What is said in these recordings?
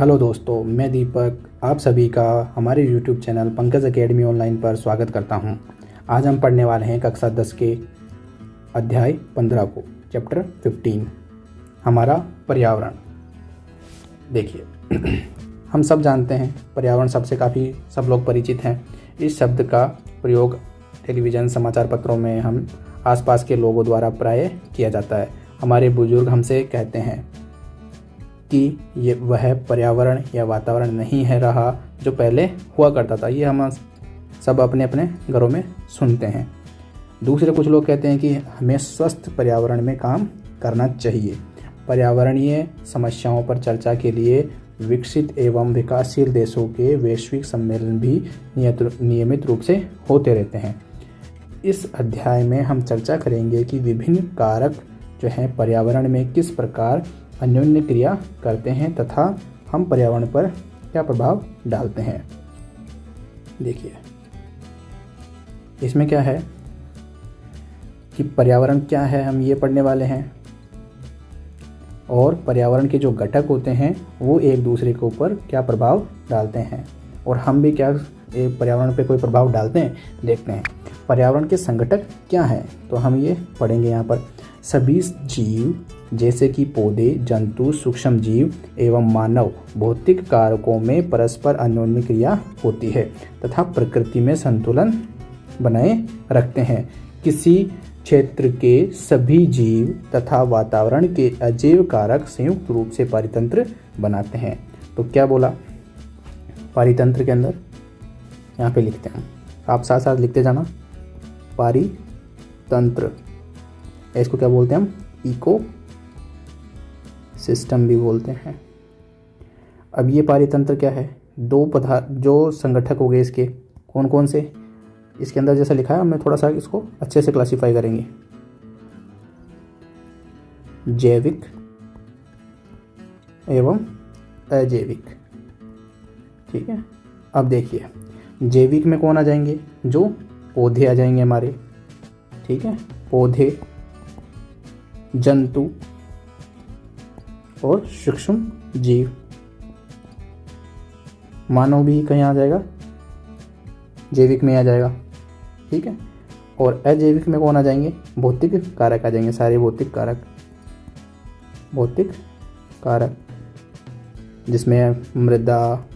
Hello दोस्तों, मैं दीपक आप सभी का हमारे YouTube channel Pankaj academy online पर स्वागत करता हूं। आज हम पढ़ने वाले हैं कक्षा 10 के अध्याय 15 को, चैप्टर 15 हमारा पर्यावरण। देखिए हम सब जानते हैं पर्यावरण सबसे काफ़ी सब लोग परिचित हैं। इस शब्द का प्रयोग टेलीविज़न समाचार पत्रों में हम आसपास के लोगों द्वारा प्राय किया जाता है। हमारे बुजुर्ग हमसे कहते हैं कि ये वह पर्यावरण या वातावरण नहीं है रहा जो पहले हुआ करता था। ये हम सब अपने अपने घरों में सुनते हैं। दूसरे कुछ लोग कहते हैं कि हमें स्वस्थ पर्यावरण में काम करना चाहिए। पर्यावरणीय समस्याओं पर चर्चा के लिए विकसित एवं विकासशील देशों के वैश्विक सम्मेलन भी नियमित रूप से होते रहते हैं। इस अध्याय में हम चर्चा करेंगे कि विभिन्न कारक जो हैं पर्यावरण में किस प्रकार अन्योन्य क्रिया करते हैं तथा हम पर्यावरण पर क्या प्रभाव डालते हैं। देखिए इसमें क्या है कि पर्यावरण क्या है, हम ये पढ़ने वाले हैं, और पर्यावरण के जो घटक होते हैं वो एक दूसरे के ऊपर क्या प्रभाव डालते हैं, और हम भी क्या पर्यावरण पे कोई प्रभाव डालते हैं, देखते हैं। पर्यावरण के संघटक क्या हैं तो हम ये पढ़ेंगे यहाँ पर। सभी जीव जैसे कि पौधे, जंतु, सूक्ष्म जीव एवं मानव भौतिक कारकों में परस्पर अन्योन्य क्रिया होती है तथा प्रकृति में संतुलन बनाए रखते हैं। किसी क्षेत्र के सभी जीव तथा वातावरण के अजैव कारक संयुक्त रूप से पारितंत्र बनाते हैं। तो क्या बोला, पारितंत्र के अंदर यहाँ पे लिखते हैं, आप साथ साथ लिखते जाना। पारितंत्र, इसको क्या बोलते हैं हम, इको सिस्टम भी बोलते हैं। अब ये पारितंत्र क्या है, दो पदार्थ जो संगठक हो गए इसके, कौन कौन से, इसके अंदर जैसा लिखा है हमें थोड़ा सा इसको अच्छे से क्लासिफाई करेंगे। जैविक एवं अजैविक, ठीक है। अब देखिए जैविक में कौन आ जाएंगे, जो पौधे आ जाएंगे हमारे, ठीक है, पौधे, जंतु और सूक्ष्म जीव। मानव भी कहीं आ जाएगा, जैविक में आ जाएगा, ठीक है। और अजैविक में कौन आ जाएंगे, भौतिक कारक आ जाएंगे, सारे भौतिक कारक, भौतिक कारक जिसमें मृदा,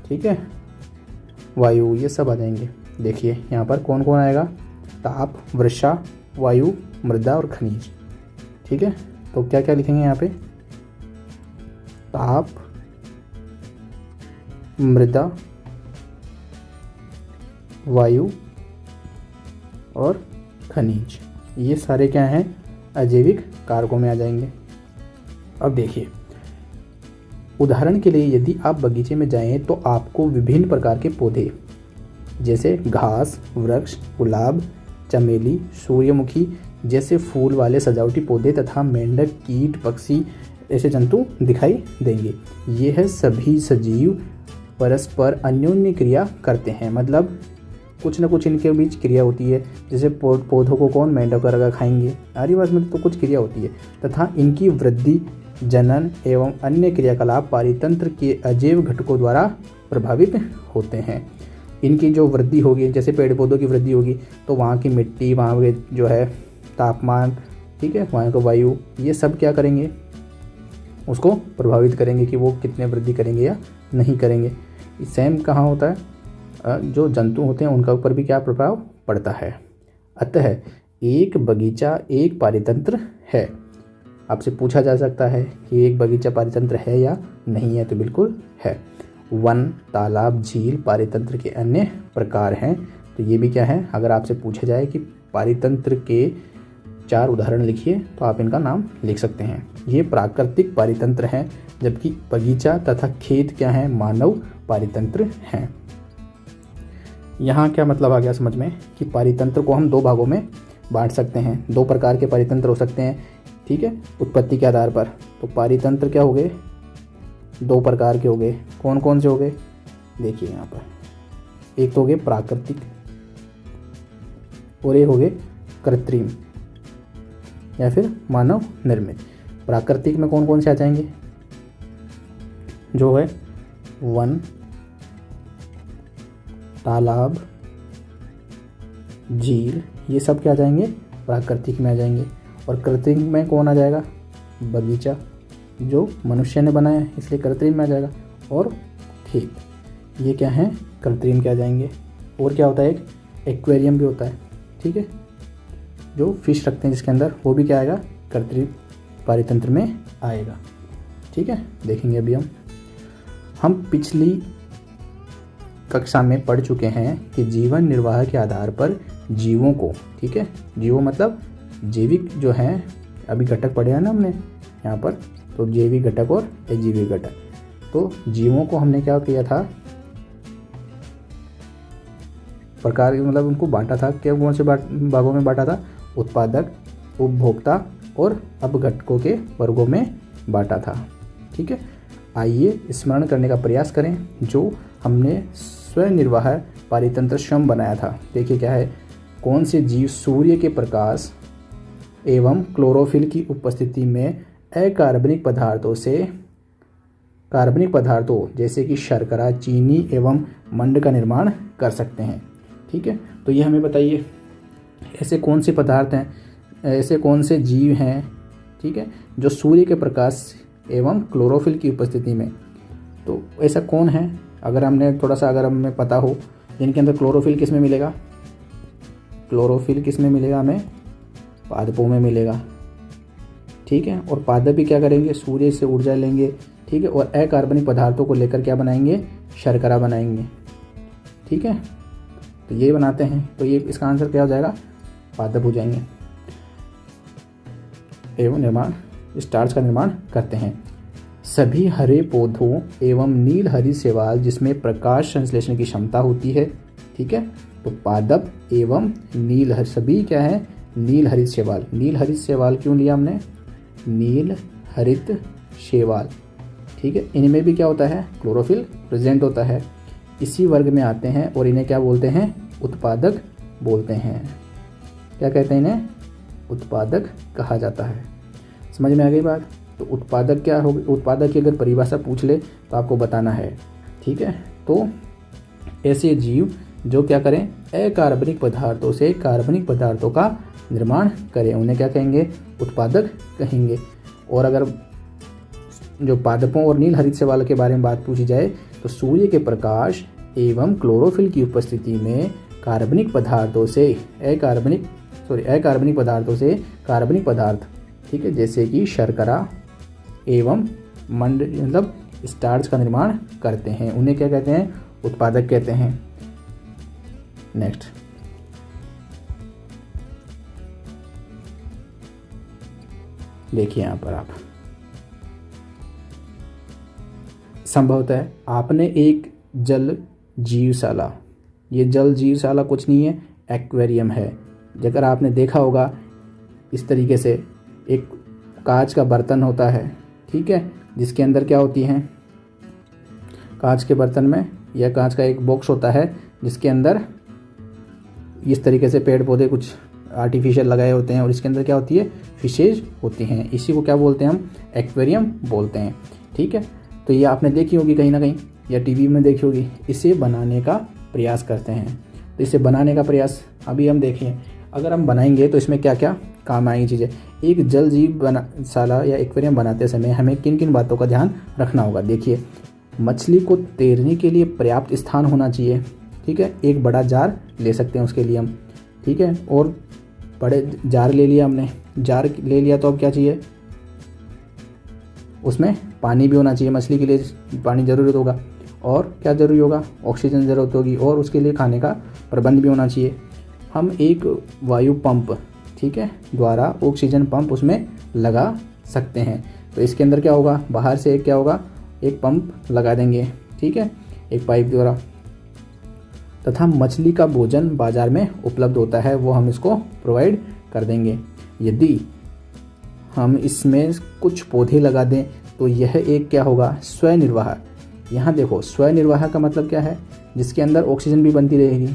ठीक है, वायु, ये सब आ जाएंगे। देखिए यहाँ पर कौन कौन आएगा, ताप, वर्षा, वायु, मृदा और खनिज, ठीक है। तो क्या क्या लिखेंगे यहाँ पे, ताप, मृदा, वायु और खनिज, ये सारे क्या हैं, अजैविक कारकों में आ जाएंगे। अब देखिए उदाहरण के लिए यदि आप बगीचे में जाएं तो आपको विभिन्न प्रकार के पौधे जैसे घास, वृक्ष, गुलाब, चमेली, सूर्यमुखी जैसे फूल वाले सजावटी पौधे तथा मेंढक, कीट, पक्षी ऐसे जंतु दिखाई देंगे। ये है सभी सजीव परस्पर अन्योन्य क्रिया करते हैं, मतलब कुछ न कुछ इनके बीच क्रिया होती है। जैसे पौधों को कौन, मेंढक वगैरह खाएंगे, आदिवास में तो कुछ क्रिया होती है, तथा इनकी वृद्धि, जनन एवं अन्य क्रियाकलाप पारितंत्र के अजैव घटकों द्वारा प्रभावित होते हैं। इनकी जो वृद्धि होगी, जैसे पेड़ पौधों की वृद्धि होगी तो वहाँ की मिट्टी, वहाँ के जो है तापमान, ठीक है, वहाँ का वायु, ये सब क्या करेंगे, उसको प्रभावित करेंगे कि वो कितने वृद्धि करेंगे या नहीं करेंगे। सेम कहाँ होता है, जो जंतु होते हैं उनका ऊपर भी क्या प्रभाव पड़ता है। अतः एक बगीचा एक पारितंत्र है। आपसे पूछा जा सकता है कि एक बगीचा पारितंत्र है या नहीं है, तो बिल्कुल है। वन, तालाब, झील पारितंत्र के अन्य प्रकार हैं। तो ये भी क्या है, अगर आपसे पूछा जाए कि पारितंत्र के 4 उदाहरण लिखिए तो आप इनका नाम लिख सकते हैं। ये प्राकृतिक पारितंत्र हैं, जबकि बगीचा तथा खेत क्या है, मानव पारितंत्र हैं। यहाँ क्या मतलब आ गया समझ में कि पारितंत्र को हम 2 भागों में बांट सकते हैं। 2 प्रकार के पारितंत्र हो सकते हैं, ठीक है, उत्पत्ति के आधार पर। तो पारितंत्र क्या हो गए, 2 प्रकार के हो गए। कौन कौन से हो गए, देखिए यहाँ पर, एक तो हो गए प्राकृतिक और एक हो गए कृत्रिम या फिर मानव निर्मित। प्राकृतिक में कौन कौन से आ जाएंगे, जो है वन, तालाब, झील, ये सब क्या आ जाएंगे, प्राकृतिक में आ जाएंगे। और कृत्रिम में कौन आ जाएगा, बगीचा जो मनुष्य ने बनाया है इसलिए कृत्रिम में आ जाएगा। और खेत, ये क्या है, कृत्रिम के आ जाएंगे। और क्या होता है, एक एक्वेरियम भी होता है, ठीक है, जो फिश रखते हैं जिसके अंदर, वो भी क्या आएगा, कृत्रिम पारितंत्र में आएगा। ठीक है, देखेंगे अभी हम पिछली कक्षा में पढ़ चुके हैं कि जीवन निर्वाह के आधार पर जीवों को, ठीक है, जीवों मतलब जैविक जो हैं, अभी घटक पढ़े हैं ना हमने यहाँ पर, तो जैविक घटक और अजैविक घटक। तो जीवों को हमने क्या किया था, प्रकार मतलब उनको बांटा था, क्या कौन से भागों में बांटा था, उत्पादक, उपभोक्ता और अपघटकों के वर्गों में बांटा था। ठीक है, आइए स्मरण करने का प्रयास करें जो हमने स्वनिर्वाह पारितंत्र श्रम बनाया था। देखिए क्या है, कौन से जीव सूर्य के प्रकाश एवं क्लोरोफिल की उपस्थिति में अकार्बनिक पदार्थों जैसे कि शर्करा, चीनी एवं मंड का निर्माण कर सकते हैं। ठीक है, तो ये हमें बताइए ऐसे कौन से पदार्थ हैं, ऐसे कौन से जीव हैं, ठीक है, जो सूर्य के प्रकाश एवं क्लोरोफिल की उपस्थिति में, तो ऐसा कौन है, अगर हमें पता हो, जिनके अंदर क्लोरोफिल किस में मिलेगा, क्लोरोफिल किस में मिलेगा, हमें पादपों में मिलेगा। ठीक है, और पादप भी क्या करेंगे, सूर्य से ऊर्जा लेंगे। ठीक है, और अकार्बनिक पदार्थों को लेकर क्या बनाएंगे, शर्करा बनाएंगे। ठीक है, तो ये बनाते हैं, तो ये इसका आंसर क्या हो जाएगा, पादप हो जाएंगे एवं निर्माण स्टार्च का निर्माण करते हैं। सभी हरे पौधों एवं नील हरित शैवाल जिसमें प्रकाश संश्लेषण की क्षमता होती है। ठीक है, तो पादप एवं सभी क्या है, नील हरित शैवाल। नील हरित शैवाल क्यों लिया हमने, नील हरित शैवाल। ठीक है, इनमें भी क्या होता है, क्लोरोफिल प्रेजेंट होता है, इसी वर्ग में आते हैं और इन्हें क्या बोलते हैं, उत्पादक बोलते हैं। क्या कहते हैं, इन्हें उत्पादक कहा जाता है। समझ में आ गई बात। तो उत्पादक क्या होगी, उत्पादक की अगर परिभाषा पूछ ले तो आपको बताना है। ठीक है, तो ऐसे जीव जो क्या करें, अकार्बनिक पदार्थों से कार्बनिक पदार्थों का निर्माण करें, उन्हें क्या कहेंगे, उत्पादक कहेंगे। और अगर जो पादपों और नील हरित शैवाल के बारे में बात पूछी जाए तो सूर्य के प्रकाश एवं क्लोरोफिल की उपस्थिति में कार्बनिक पदार्थों से कार्बनिक पदार्थ, ठीक है, जैसे कि शर्करा एवं मंड मतलब स्टार्च का निर्माण करते हैं, उन्हें क्या कहते हैं, उत्पादक कहते हैं। नेक्स्ट, देखिए यहां पर आप संभवतः आपने एक जल जीवशाला, ये जल जीवशाला कुछ नहीं है, एक्वेरियम है। अगर आपने देखा होगा इस तरीके से एक कांच का बर्तन होता है, ठीक है, जिसके अंदर क्या होती हैं, कांच के बर्तन में या कांच का एक बॉक्स होता है जिसके अंदर इस तरीके से पेड़ पौधे कुछ आर्टिफिशियल लगाए होते हैं और इसके अंदर क्या होती है, फिशेज होती हैं। इसी को क्या बोलते हैं हम, एक्वेरियम बोलते हैं। ठीक है, तो ये आपने देखी होगी कहीं ना कहीं या टीवी में देखी होगी। इसे बनाने का प्रयास करते हैं, तो इसे बनाने का प्रयास अभी हम देखें, अगर हम बनाएंगे तो इसमें क्या क्या काम आएंगी चीज़ें। एक जल जीवशाला या एक्वेरियम बनाते समय हमें किन किन बातों का ध्यान रखना होगा। देखिए, मछली को तैरने के लिए पर्याप्त स्थान होना चाहिए। ठीक है, एक बड़ा जार ले सकते हैं उसके लिए हम। ठीक है, और बड़े जार ले लिया हमने, जार ले लिया तो अब क्या चाहिए, उसमें पानी भी होना चाहिए, मछली के लिए पानी ज़रूरत होगा। और क्या ज़रूरी होगा, ऑक्सीजन ज़रूरत होगी, और उसके लिए खाने का प्रबंध भी होना चाहिए। हम एक वायु पंप, ठीक है, द्वारा ऑक्सीजन पंप उसमें लगा सकते हैं। तो इसके अंदर क्या होगा, बाहर से क्या होगा, एक पंप लगा देंगे, ठीक है, एक पाइप द्वारा। तथा मछली का भोजन बाजार में उपलब्ध होता है, वो हम इसको प्रोवाइड कर देंगे। यदि हम इसमें कुछ पौधे लगा दें तो यह एक क्या होगा, स्वनिर्वाह। यहाँ देखो, स्वनिर्वाह का मतलब क्या है, जिसके अंदर ऑक्सीजन भी बनती रहेगी,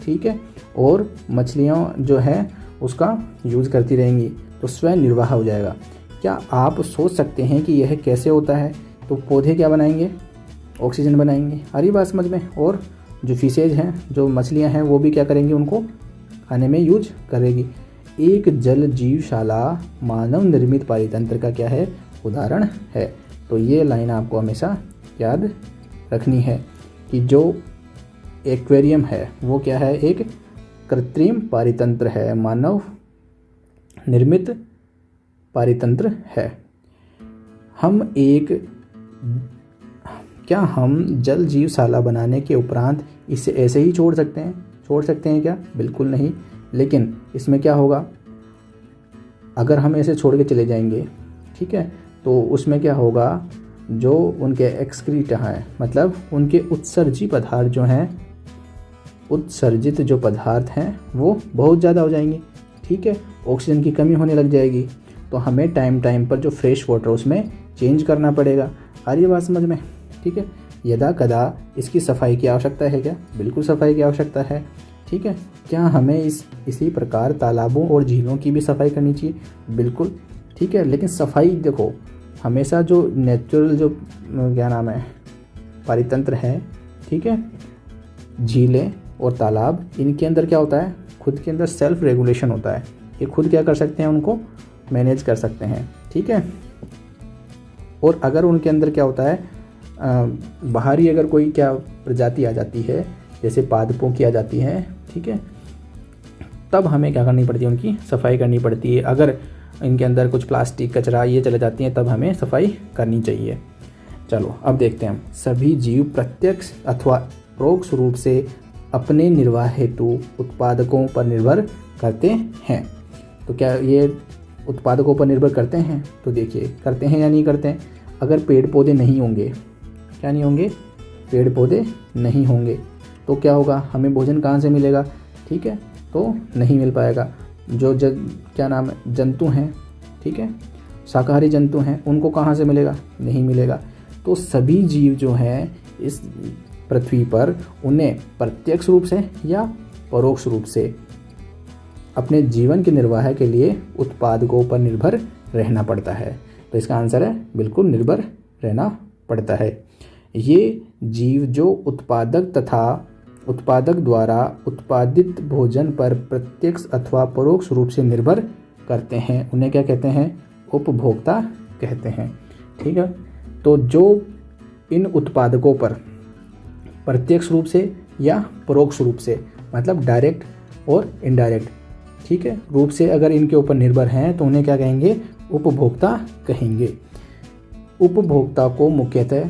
ठीक है, और मछलियाँ जो है उसका यूज़ करती रहेंगी, तो स्वनिर्वाह हो जाएगा। क्या आप सोच सकते हैं कि यह कैसे होता है। तो पौधे क्या बनाएंगे, ऑक्सीजन बनाएंगे। आ रही बात समझ में। और जो फिशेज हैं, जो मछलियां हैं, वो भी क्या करेंगी, उनको खाने में यूज करेगी। एक जल जीवशाला मानव निर्मित पारितंत्र का क्या है, उदाहरण है। तो ये लाइन आपको हमेशा याद रखनी है कि जो एक्वेरियम है वो क्या है, एक कृत्रिम पारितंत्र है, मानव निर्मित पारितंत्र है। क्या हम जल जीवशाला बनाने के उपरांत इसे ऐसे ही छोड़ सकते हैं क्या? बिल्कुल नहीं। लेकिन इसमें क्या होगा, अगर हम ऐसे छोड़ के चले जाएंगे, ठीक है, तो उसमें क्या होगा, जो उनके एक्सक्रीटा हैं, मतलब उनके उत्सर्जित पदार्थ जो हैं, उत्सर्जित जो पदार्थ हैं वो बहुत ज़्यादा हो जाएंगे, ठीक है, ऑक्सीजन की कमी होने लग जाएगी। तो हमें टाइम टाइम पर जो फ्रेश वाटर उसमें चेंज करना पड़ेगा। आ रही है बात समझ में, ठीक है। यदा कदा इसकी सफाई की आवश्यकता है क्या? बिल्कुल सफाई की आवश्यकता है, ठीक है। क्या हमें इसी प्रकार तालाबों और झीलों की भी सफाई करनी चाहिए? बिल्कुल, ठीक है। लेकिन सफाई देखो, हमेशा जो नेचुरल जो क्या नाम है पारितंत्र है, ठीक है, झीलें और तालाब, इनके अंदर क्या होता है, खुद के अंदर सेल्फ रेगुलेशन होता है। ये खुद क्या कर सकते हैं, उनको मैनेज कर सकते हैं, ठीक है। और अगर उनके अंदर क्या होता है, बाहरी अगर कोई क्या प्रजाति आ जाती है, जैसे पादपों की आ जाती है, ठीक है, तब हमें क्या करनी पड़ती है, उनकी सफाई करनी पड़ती है। अगर इनके अंदर कुछ प्लास्टिक कचरा ये चले जाती हैं, तब हमें सफाई करनी चाहिए। चलो अब देखते हैं हम। सभी जीव प्रत्यक्ष अथवा परोक्ष रूप से अपने निर्वाह हेतु उत्पादकों पर निर्भर करते हैं। तो क्या ये उत्पादकों पर निर्भर करते हैं? तो देखिए, करते हैं या नहीं करते हैं। अगर पेड़ पौधे नहीं होंगे, क्या नहीं होंगे, पेड़ पौधे नहीं होंगे, तो क्या होगा, हमें भोजन कहाँ से मिलेगा, ठीक है, तो नहीं मिल पाएगा। जो क्या नाम है, जंतु हैं, ठीक है, शाकाहारी जंतु हैं, उनको कहाँ से मिलेगा, नहीं मिलेगा। तो सभी जीव जो हैं इस पृथ्वी पर, उन्हें प्रत्यक्ष रूप से या परोक्ष रूप से अपने जीवन के निर्वाह के लिए उत्पादकों पर निर्भर रहना पड़ता है। तो इसका आंसर है बिल्कुल निर्भर रहना पड़ता है। ये जीव जो उत्पादक तथा उत्पादक द्वारा उत्पादित भोजन पर प्रत्यक्ष अथवा परोक्ष रूप से निर्भर करते हैं, उन्हें क्या कहते हैं, उपभोक्ता कहते हैं, ठीक है। तो जो इन उत्पादकों पर प्रत्यक्ष रूप से या परोक्ष रूप से, मतलब डायरेक्ट और इनडायरेक्ट, ठीक है, रूप से अगर इनके ऊपर निर्भर हैं, तो उन्हें क्या कहेंगे, उपभोक्ता कहेंगे। उपभोक्ता को मुख्यतः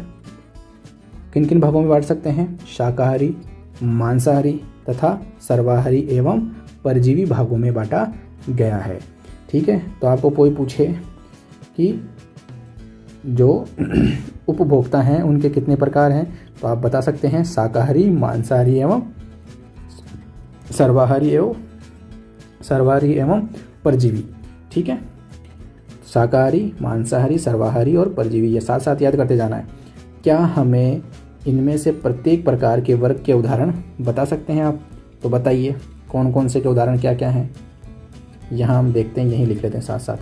किन किन भागों में बांट सकते हैं, शाकाहारी, मांसाहारी तथा सर्वाहारी एवं परजीवी भागों में बांटा गया है, ठीक है। तो आपको कोई पूछे कि जो उपभोक्ता हैं उनके कितने प्रकार हैं, तो आप बता सकते हैं शाकाहारी, मांसाहारी एवं सर्वाहारी एवं परजीवी, ठीक है। शाकाहारी, मांसाहारी, सर्वाहारी और परजीवी, ये साथ साथ याद करते जाना है। क्या हमें इनमें से प्रत्येक प्रकार के वर्ग के उदाहरण बता सकते हैं आप? तो बताइए कौन कौन से के उदाहरण क्या क्या हैं। यहाँ हम देखते हैं, यहीं लिख लेते हैं साथ साथ।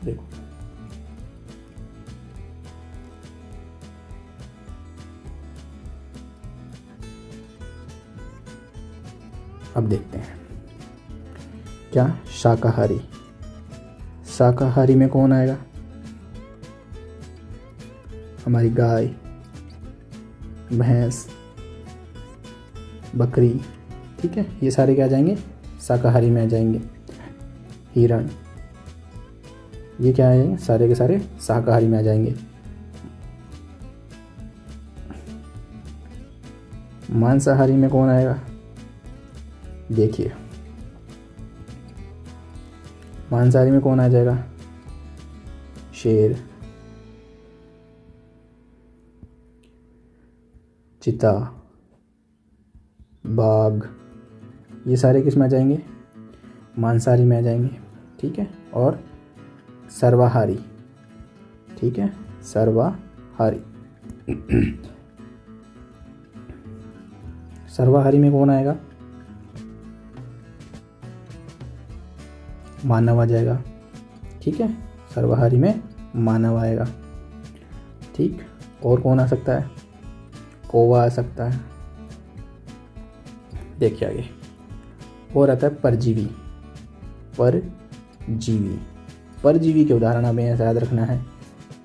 देखो, अब देखते हैं क्या शाकाहारी। शाकाहारी में कौन आएगा, हमारी गाय, भैंस, बकरी, ठीक है, ये सारे क्या आ जाएंगे, शाकाहारी में आ जाएंगे। हिरण, ये क्या आएंगे, सारे के सारे शाकाहारी में आ जाएंगे। मांसाहारी में कौन आएगा, देखिए मांसाहारी में कौन आ जाएगा, शेर, चीता, बाघ, ये सारे किस में आ जाएंगे, मांसाहारी में आ जाएंगे, ठीक है। और सर्वाहारी, ठीक है, सर्वाहारी सर्वाहारी में कौन आएगा, मानव आ जाएगा, ठीक है, सर्वहारी में मानव आएगा। ठीक, और कौन आ सकता है? कौवा आ सकता है। देखिए आगे और आता है परजीवी। परजीवी, परजीवी के उदाहरण हमें ऐसा याद रखना है।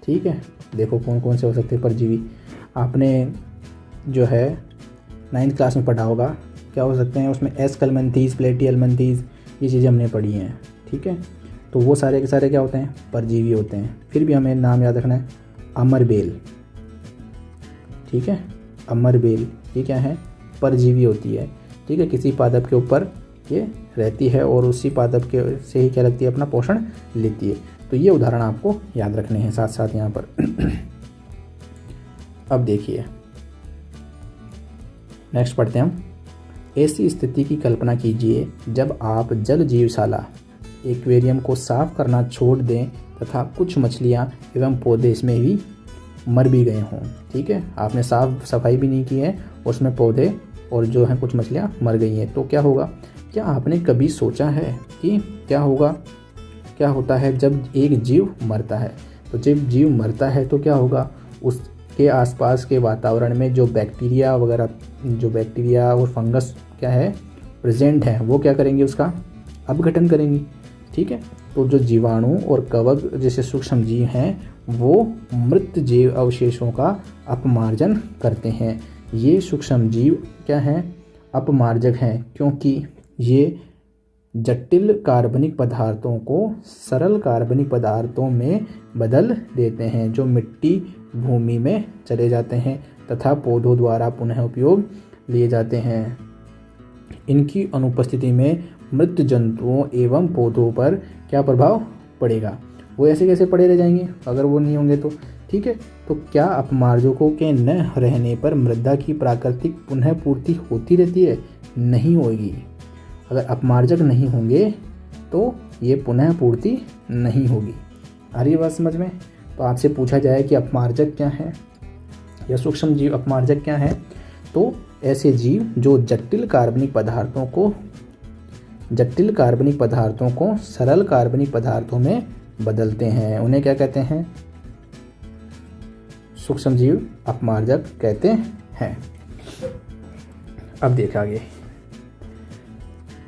ठीक है, देखो कौन कौन से हो सकते हैं परजीवी। आपने जो है 9th क्लास में पढ़ा होगा, क्या हो सकते हैं उसमें? एस्कलमेंथीज, प्लेटिहेल्मिंथीज, ये चीज़ें हमने पढ़ी हैं। ठीक है, तो वो सारे के सारे क्या होते हैं? परजीवी होते हैं। फिर भी हमें नाम याद रखना है, अमरबेल। ठीक है, अमरबेल ये क्या है? परजीवी होती है। ठीक है, किसी पादप के ऊपर ये रहती है और उसी पादप के से ही क्या लगती है? अपना पोषण लेती है। तो ये उदाहरण आपको याद रखने हैं साथ साथ यहाँ पर। अब देखिए नेक्स्ट पढ़ते हैं हम। ऐसी स्थिति की कल्पना कीजिए जब आप जल जीवशाला एक्वेरियम को साफ करना छोड़ दें तथा कुछ मछलियाँ एवं पौधे इसमें भी मर भी गए हों। ठीक है, आपने साफ सफाई भी नहीं की है, उसमें पौधे और जो है कुछ मछलियाँ मर गई हैं। तो क्या होगा? क्या आपने कभी सोचा है कि क्या होगा, क्या होता है जब एक जीव मरता है? तो जब जीव मरता है तो क्या होगा? उसके आसपास के वातावरण में जो बैक्टीरिया वगैरह, जो बैक्टीरिया और फंगस क्या है प्रेजेंट है, वो क्या करेंगे? उसका अपघटन करेंगी। ठीक है, तो जो जीवाणु और कवक जैसे सूक्ष्म जीव हैं वो मृत जीव अवशेषों का अपमार्जन करते हैं। ये सूक्ष्म जीव क्या हैं? अपमार्जक हैं, क्योंकि ये जटिल कार्बनिक पदार्थों को सरल कार्बनिक पदार्थों में बदल देते हैं, जो मिट्टी भूमि में चले जाते हैं तथा पौधों द्वारा पुनः उपयोग लिए जाते हैं। इनकी अनुपस्थिति में मृत जंतुओं एवं पौधों पर क्या प्रभाव पड़ेगा? वो ऐसे कैसे पड़े रह जाएंगे अगर वो नहीं होंगे तो। ठीक है, तो क्या अपमार्जकों के न रहने पर मृदा की प्राकृतिक पुनः पूर्ति होती रहती है? नहीं होगी। अगर अपमार्जक नहीं होंगे तो ये पुनः पूर्ति नहीं होगी। आ रही है बात समझ में? तो आपसे पूछा जाए कि अपमार्जक क्या है या सूक्ष्म जीव अपमार्जक क्या है, तो ऐसे जीव जो जटिल कार्बनिक पदार्थों को सरल कार्बनिक पदार्थों में बदलते हैं, उन्हें क्या कहते हैं? सूक्ष्म जीव अपमार्जक कहते हैं। अब देखा आगे,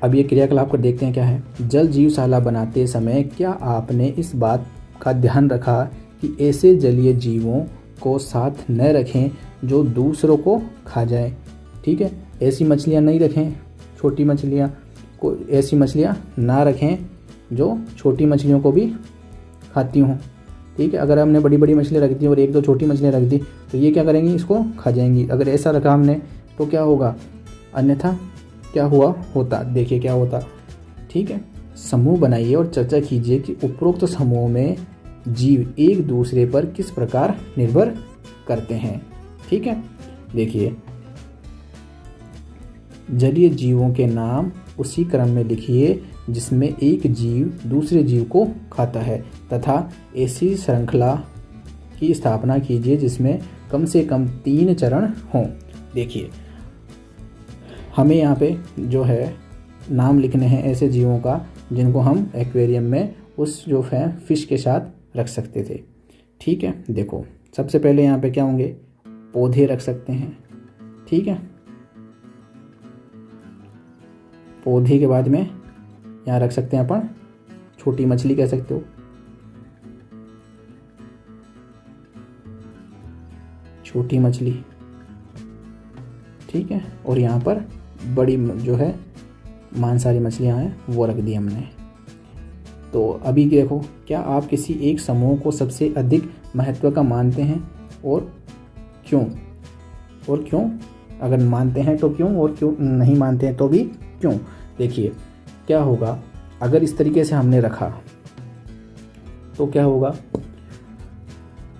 अब ये क्रियाकलाप को देखते हैं क्या है। जल जीवशाला बनाते समय क्या आपने इस बात का ध्यान रखा कि ऐसे जलीय जीवों को साथ न रखें जो दूसरों को खा जाए? ठीक है, ऐसी मछलियाँ नहीं रखें, छोटी मछलियाँ को, ऐसी मछलियाँ ना रखें जो छोटी मछलियों को भी खाती हों। ठीक है, अगर हमने बड़ी बड़ी मछलियाँ रख दी और एक दो छोटी मछलियाँ रख दी तो ये क्या करेंगी? इसको खा जाएंगी। अगर ऐसा रखा हमने तो क्या होगा? अन्यथा क्या होता? देखिए क्या होता। ठीक है, समूह बनाइए और चर्चा कीजिए कि उपरोक्त समूह में जीव एक दूसरे पर किस प्रकार निर्भर करते हैं। ठीक है, देखिए जलीय जीवों के नाम उसी क्रम में लिखिए जिसमें एक जीव दूसरे जीव को खाता है तथा ऐसी श्रृंखला की स्थापना कीजिए जिसमें कम से कम 3 चरण हों। देखिए हमें यहाँ पे जो है नाम लिखने हैं ऐसे जीवों का जिनको हम एक्वेरियम में उस जो है फिश के साथ रख सकते थे। ठीक है, देखो सबसे पहले यहाँ पे क्या होंगे? पौधे रख सकते हैं। ठीक है, पौधे के बाद में यहाँ रख सकते हैं अपन छोटी मछली, कह सकते हो छोटी मछली। ठीक है, और यहाँ पर बड़ी जो है मांसाहारी मछलियाँ हैं वो रख दी हमने। तो अभी देखो, क्या आप किसी एक समूह को सबसे अधिक महत्व का मानते हैं और क्यों? और क्यों? अगर मानते हैं तो क्यों, और क्यों नहीं मानते हैं तो भी क्यों? देखिए क्या होगा, अगर इस तरीके से हमने रखा तो क्या होगा?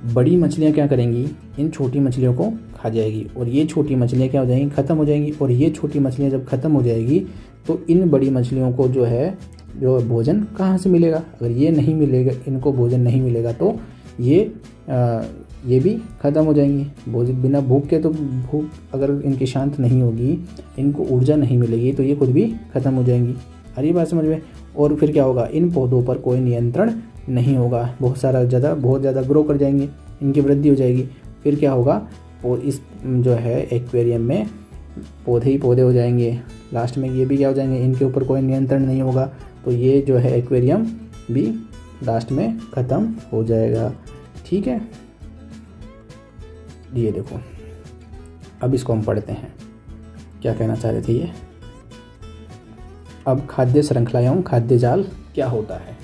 बड़ी मछलियाँ क्या करेंगी? इन छोटी मछलियों को खा जाएगी और ये छोटी मछलियाँ क्या हो जाएंगी? ख़त्म हो जाएंगी। और ये छोटी मछलियाँ जब ख़त्म हो जाएगी तो इन बड़ी मछलियों को जो है जो भोजन कहाँ से मिलेगा? अगर ये नहीं मिलेगा, इनको भोजन नहीं मिलेगा तो ये भी ख़त्म हो जाएंगी। भोजन बिना भूख के, तो भूख अगर इनकी शांत नहीं होगी, इनको ऊर्जा नहीं मिलेगी तो ये खुद भी ख़त्म हो जाएंगी। हर ये बात समझ में? और फिर क्या होगा? इन पौधों पर कोई नियंत्रण नहीं होगा, बहुत ज़्यादा ग्रो कर जाएंगे, इनकी वृद्धि हो जाएगी। फिर क्या होगा, वो इस जो है एक्वेरियम में पौधे ही पौधे हो जाएंगे। लास्ट में ये भी क्या हो जाएंगे, इनके ऊपर कोई नियंत्रण नहीं होगा, तो ये जो है एक्वेरियम भी लास्ट में ख़त्म हो जाएगा। ठीक है, ये देखो, अब इसको हम पढ़ते हैं, क्या कहना चाह रहे थे ये। अब खाद्य श्रृंखला एवं खाद्य जाल क्या होता है,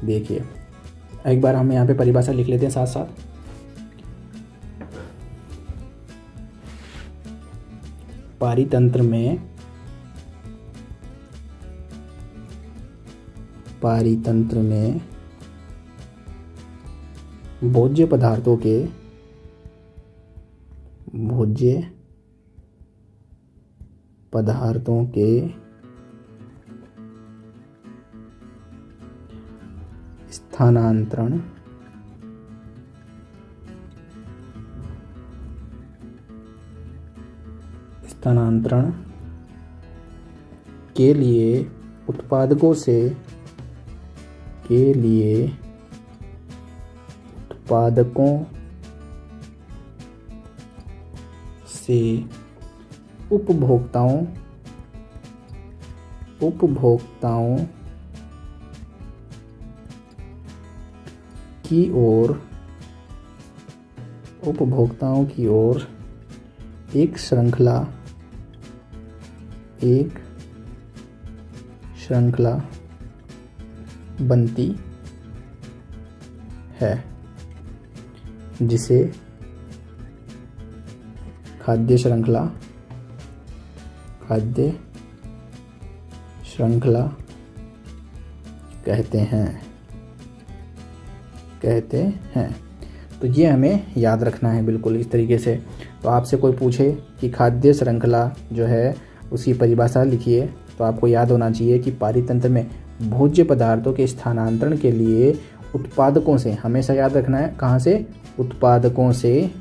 देखिए एक बार हम यहाँ पे परिभाषा लिख लेते हैं साथ साथ। पारितंत्र में भोज्य पदार्थों के स्थानांतरण के लिए उत्पादकों से उपभोक्ताओं की ओर एक श्रृंखला बनती है, जिसे खाद्य श्रृंखला कहते हैं। तो ये हमें याद रखना है बिल्कुल इस तरीके से। तो आपसे कोई पूछे कि खाद्य श्रृंखला जो है उसकी परिभाषा लिखिए, तो आपको याद होना चाहिए कि पारितंत्र में भोज्य पदार्थों के स्थानांतरण के लिए उत्पादकों से, हमेशा याद रखना है कहाँ से, उत्पादकों से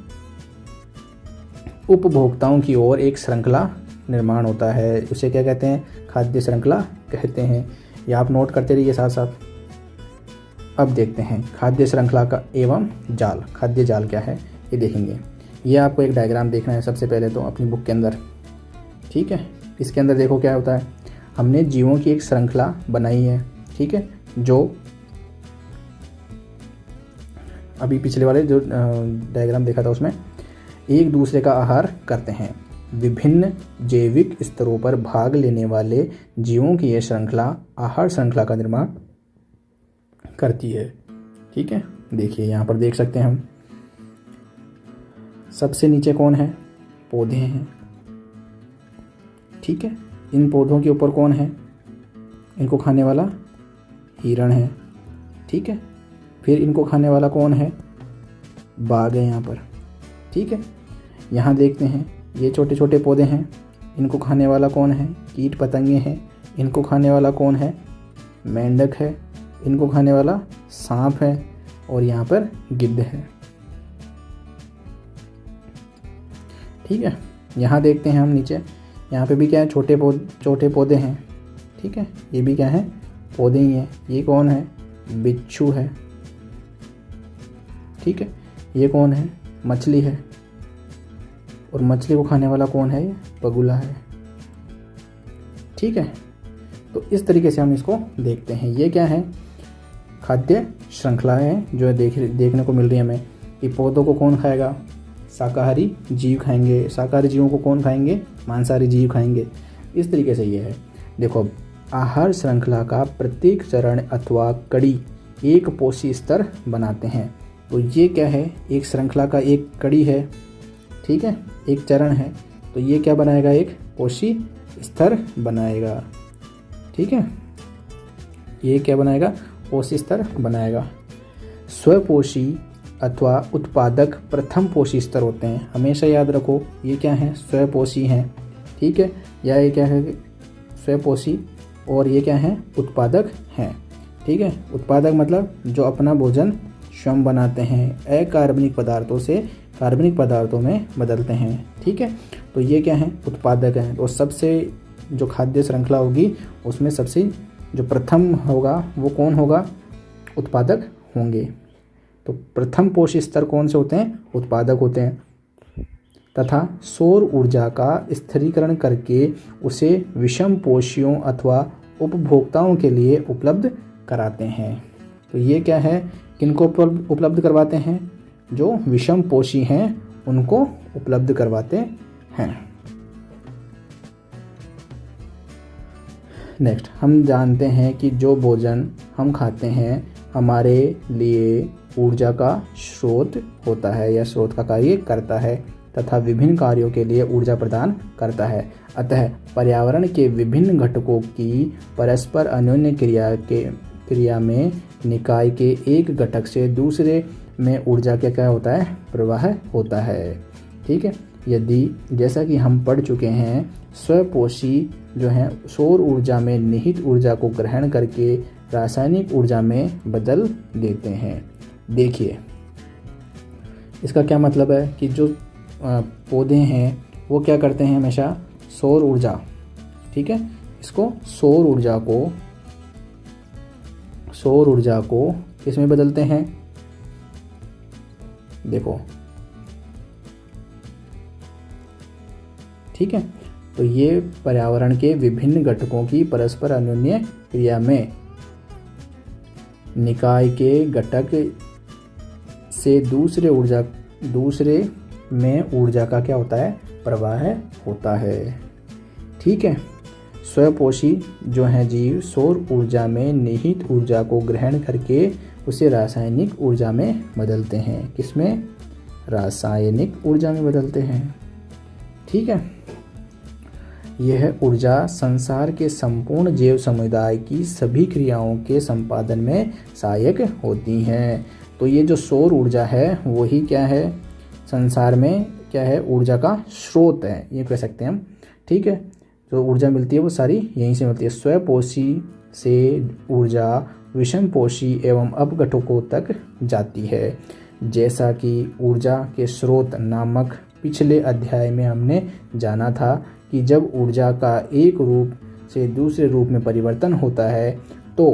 उपभोक्ताओं की ओर एक श्रृंखला निर्माण होता है, उसे क्या कहते हैं, खाद्य श्रृंखला कहते हैं। ये आप नोट करते रहिए साथ साथ। अब देखते हैं खाद्य श्रृंखला का एवं जाल, खाद्य जाल क्या है ये देखेंगे। ये आपको एक डायग्राम देखना है सबसे पहले तो अपनी बुक के अंदर, ठीक है। इसके अंदर देखो क्या होता है, हमने जीवों की एक श्रृंखला बनाई है, ठीक है, जो अभी पिछले वाले जो डायग्राम देखा था उसमें एक दूसरे का आहार करते हैं। विभिन्न जैविक स्तरों पर भाग लेने वाले जीवों की यह श्रृंखला आहार श्रृंखला का निर्माण करती है, ठीक है। देखिए यहाँ पर देख सकते हैं हम, सबसे नीचे कौन है, पौधे हैं, ठीक है। इन पौधों के ऊपर कौन है, इनको खाने वाला हिरण है, ठीक है। फिर इनको खाने वाला कौन है, बाघ है यहाँ पर, ठीक है। यहाँ देखते हैं ये छोटे छोटे पौधे हैं, इनको खाने वाला कौन है, कीट पतंगे हैं। इनको खाने वाला कौन है, मेंढक है। इनको खाने वाला सांप है, और यहाँ पर गिद्ध है, ठीक है। यहाँ देखते हैं हम नीचे, यहाँ पे भी क्या है, छोटे पौधे हैं, ठीक है। ये भी क्या है, पौधे ही हैं। ये कौन है, बिच्छू है, ठीक है। ये कौन है, मछली है, और मछली को खाने वाला कौन है, ये बगुला है, ठीक है। तो इस तरीके से हम इसको देखते हैं। ये क्या है, खाद्य श्रृंखला है जो देखने को मिल रही है हमें। कि पौधों को कौन खाएगा, शाकाहारी जीव खाएंगे। शाकाहारी जीवों को कौन खाएंगे, मांसाहारी जीव खाएंगे। इस तरीके से ये है। देखो, आहार श्रृंखला का प्रत्येक चरण अथवा कड़ी एक पोषी स्तर बनाते हैं। तो ये क्या है, एक श्रृंखला का एक कड़ी है, ठीक है, एक चरण है। तो ये क्या बनाएगा, एक पोषी स्तर बनाएगा, ठीक है। ये क्या बनाएगा, पोषी स्तर बनाएगा। स्वपोषी अथवा उत्पादक प्रथम पोषी स्तर होते हैं, हमेशा याद रखो। ये क्या है, स्वपोषी हैं, ठीक है। या ये क्या है, स्वपोषी, और ये क्या है, उत्पादक हैं, ठीक है। उत्पादक मतलब जो अपना भोजन स्वयं बनाते हैं, अकार्बनिक पदार्थों से कार्बनिक पदार्थों में बदलते हैं, ठीक है। तो ये क्या है, उत्पादक हैं। तो सबसे जो खाद्य श्रृंखला होगी उसमें सबसे जो प्रथम होगा वो कौन होगा, उत्पादक होंगे। तो प्रथम पोष स्तर कौन से होते हैं? उत्पादक होते हैं। तथा सौर ऊर्जा का स्थिरीकरण करके उसे विषम पोषियों अथवा उपभोक्ताओं के लिए उपलब्ध कराते हैं। तो ये क्या है, किनको उपलब्ध करवाते हैं? जो विषम पोषी हैं उनको उपलब्ध करवाते हैं। नेक्स्ट हम जानते हैं कि जो भोजन हम खाते हैं हमारे लिए ऊर्जा का स्रोत होता है या स्रोत का कार्य करता है तथा विभिन्न कार्यों के लिए ऊर्जा प्रदान करता है। अतः पर्यावरण के विभिन्न घटकों की परस्पर अन्योन्य क्रिया में निकाय के एक घटक से दूसरे में ऊर्जा का क्या होता है? प्रवाह होता है। ठीक है। यदि जैसा कि हम पढ़ चुके हैं, स्वपोषी जो हैं सौर ऊर्जा में निहित ऊर्जा को ग्रहण करके रासायनिक ऊर्जा में बदल देते हैं। देखिए इसका क्या मतलब है कि जो पौधे हैं वो क्या करते हैं? हमेशा सौर ऊर्जा, ठीक है, इसको सौर ऊर्जा को किसमें बदलते हैं? देखो, ठीक है। तो ये पर्यावरण के विभिन्न घटकों की परस्पर अन्योन्य क्रिया में निकाय के घटक से दूसरे में ऊर्जा का क्या होता है? प्रवाह होता है। ठीक है। स्वपोषी जो हैं जीव सौर ऊर्जा में निहित ऊर्जा को ग्रहण करके उसे रासायनिक ऊर्जा में बदलते हैं। किसमें? रासायनिक ऊर्जा में बदलते हैं। ठीक है। यह ऊर्जा संसार के संपूर्ण जैव समुदाय की सभी क्रियाओं के संपादन में सहायक होती हैं। तो ये जो सौर ऊर्जा है वही क्या है? संसार में क्या है? ऊर्जा का स्रोत है, ये कह सकते हैं हम। ठीक है। जो ऊर्जा मिलती है वो सारी यहीं से मिलती है। स्वपोषी से ऊर्जा विषमपोषी एवं अपघटकों तक जाती है। जैसा कि ऊर्जा के स्रोत नामक पिछले अध्याय में हमने जाना था कि जब ऊर्जा का एक रूप से दूसरे रूप में परिवर्तन होता है तो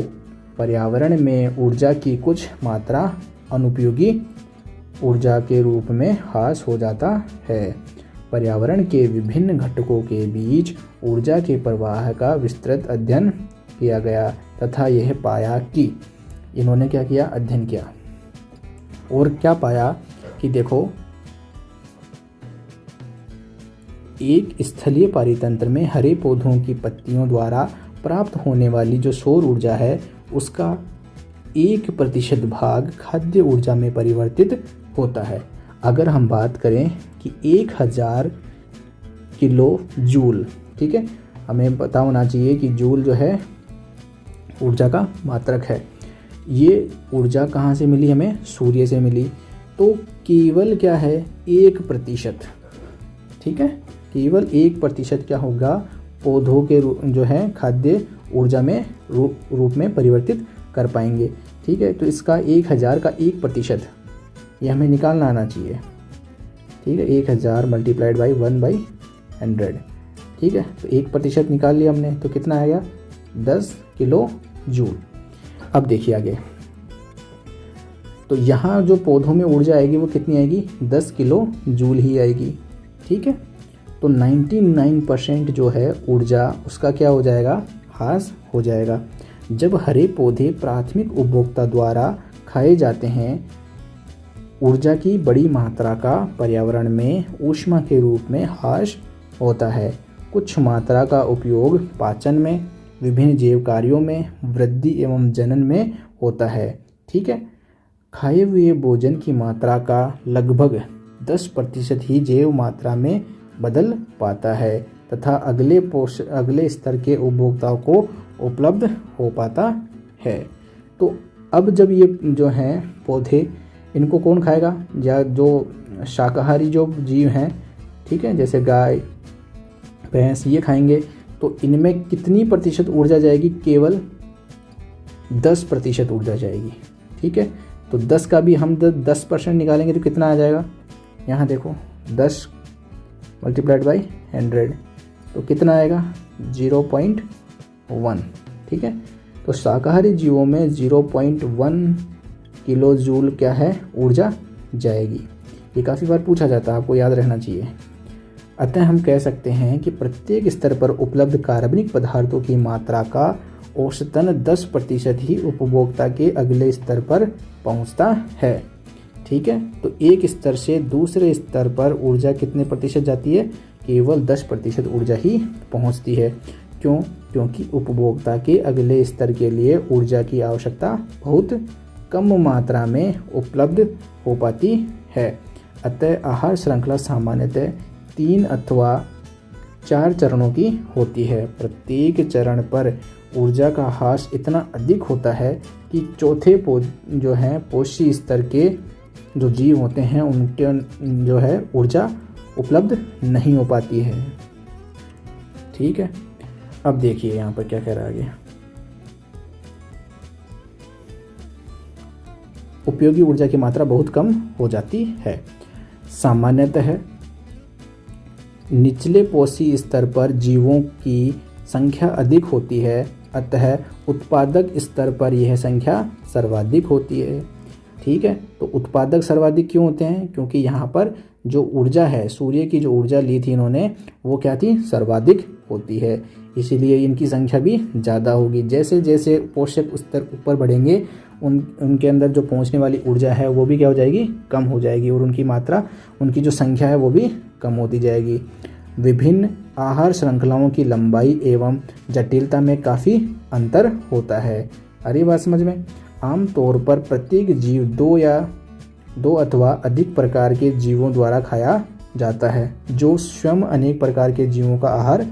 पर्यावरण में ऊर्जा की कुछ मात्रा अनुपयोगी ऊर्जा के रूप में ह्रास हो जाता है। पर्यावरण के विभिन्न घटकों के बीच ऊर्जा के प्रवाह का विस्तृत अध्ययन किया गया तथा यह पाया कि इन्होंने क्या किया? अध्ययन किया और क्या पाया कि देखो, एक स्थलीय पारितंत्र में हरे पौधों की पत्तियों द्वारा प्राप्त होने वाली जो सौर ऊर्जा है उसका 1% भाग खाद्य ऊर्जा में परिवर्तित होता है। अगर हम बात करें कि 1000 किलो जूल, ठीक है, हमें पता होना चाहिए कि जूल जो है ऊर्जा का मात्रक है। ये ऊर्जा कहाँ से मिली? हमें सूर्य से मिली। तो केवल क्या है? 1%, ठीक है, केवल 1% क्या होगा? पौधों के जो है खाद्य ऊर्जा में रूप में परिवर्तित कर पाएंगे। ठीक है। तो इसका 1000 का 1% ये हमें निकालना आना चाहिए। ठीक है। 1000 मल्टीप्लाइड बाई 1/100। ठीक है। तो 1% निकाल लिया हमने, तो कितना आएगा? 10 किलो जूल। अब देखिए आगे, तो यहाँ जो पौधों में ऊर्जा आएगी वो कितनी आएगी? 10 किलो जूल ही आएगी। ठीक है। तो 99% जो है ऊर्जा उसका क्या हो जाएगा? ह्रास हो जाएगा। जब हरे पौधे प्राथमिक उपभोक्ता द्वारा खाए जाते हैं, ऊर्जा की बड़ी मात्रा का पर्यावरण में ऊष्मा के रूप में ह्रास होता है। कुछ मात्रा का उपयोग पाचन में, विभिन्न जैव कार्यों में, वृद्धि एवं जनन में होता है। ठीक है। खाए हुए भोजन की मात्रा का लगभग 10% ही जैव मात्रा में बदल पाता है तथा अगले स्तर के उपभोक्ताओं को उपलब्ध हो पाता है। तो अब जब ये जो हैं पौधे, इनको कौन खाएगा? या जो शाकाहारी जो जीव हैं, ठीक है, जैसे गाय भैंस, ये खाएंगे। तो इनमें कितनी प्रतिशत ऊर्जा जाएगी? केवल 10% ऊर्जा जाएगी। ठीक है। तो 10 का भी हम 10% निकालेंगे तो कितना आ जाएगा? यहाँ देखो, 10 मल्टीप्लाइड बाई 100 तो कितना आएगा? 0.1। ठीक है। तो शाकाहारी जीवों में 0.1 किलो जूल क्या है, ऊर्जा जाएगी। ये काफ़ी बार पूछा जाता है, आपको याद रहना चाहिए। अतः हम कह सकते हैं कि प्रत्येक स्तर पर उपलब्ध कार्बनिक पदार्थों की मात्रा का औसतन 10% ही उपभोक्ता के अगले स्तर पर पहुंचता है। ठीक है, तो एक स्तर से दूसरे स्तर पर ऊर्जा कितने प्रतिशत जाती है, केवल 10% ऊर्जा ही पहुंचती है। क्यों? क्योंकि उपभोक्ता के अगले स्तर के लिए ऊर्जा की आवश्यकता बहुत कम मात्रा में उपलब्ध हो पाती है। अतः आहार श्रृंखला सामान्यतः 3 अथवा 4 चरणों की होती है। प्रत्येक चरण पर ऊर्जा का ह्रास इतना अधिक होता है कि चौथे जो है पोषी स्तर के जो जीव होते हैं उनके जो है ऊर्जा उपलब्ध नहीं हो पाती है। ठीक है, अब देखिए यहाँ पर क्या कह रहा है आगे। उपयोगी ऊर्जा की मात्रा बहुत कम हो जाती है। सामान्यतः निचले पोषी स्तर पर जीवों की संख्या अधिक होती है, अतः उत्पादक स्तर पर यह संख्या सर्वाधिक होती है। ठीक है, तो उत्पादक सर्वाधिक क्यों होते हैं? क्योंकि यहाँ पर जो ऊर्जा है, सूर्य की जो ऊर्जा ली थी इन्होंने, वो क्या थी, सर्वाधिक होती है, इसीलिए इनकी संख्या भी ज़्यादा होगी। जैसे जैसे पोषक स्तर ऊपर बढ़ेंगे उनके अंदर जो पहुँचने वाली ऊर्जा है वो भी क्या हो जाएगी, कम हो जाएगी, और उनकी मात्रा, उनकी जो संख्या है वो भी कम होती जाएगी। विभिन्न आहार श्रृंखलाओं की लंबाई एवं जटिलता में काफ़ी अंतर होता है। अरे बात समझ में? आमतौर पर प्रत्येक जीव दो अथवा अधिक प्रकार के जीवों द्वारा खाया जाता है, जो स्वयं अनेक प्रकार के जीवों का आहार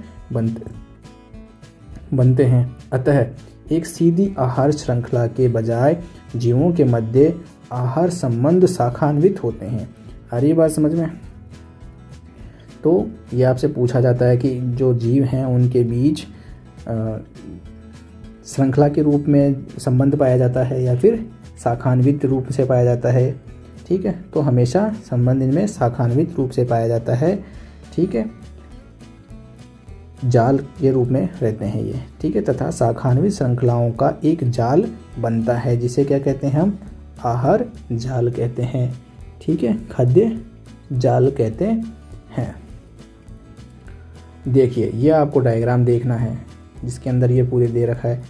बनते हैं। अतः एक सीधी आहार श्रृंखला के बजाय जीवों के मध्य आहार संबंध शाखान्वित होते हैं। अरे बात समझ में? तो ये आपसे पूछा जाता है कि जो जीव हैं उनके बीच श्रृंखला के रूप में संबंध पाया जाता है या फिर शाखान्वित रूप से पाया जाता है। ठीक है, तो हमेशा संबंध इनमें शाखान्वित रूप से पाया जाता है। ठीक है, जाल के रूप में रहते हैं ये। ठीक है, तथा शाखान्वित श्रृंखलाओं का एक जाल बनता है, जिसे क्या कहते हैं हम, आहार जाल कहते हैं। ठीक है, खाद्य जाल कहते हैं। देखिए, ये आपको डायग्राम देखना है जिसके अंदर ये पूरे दे रखा है।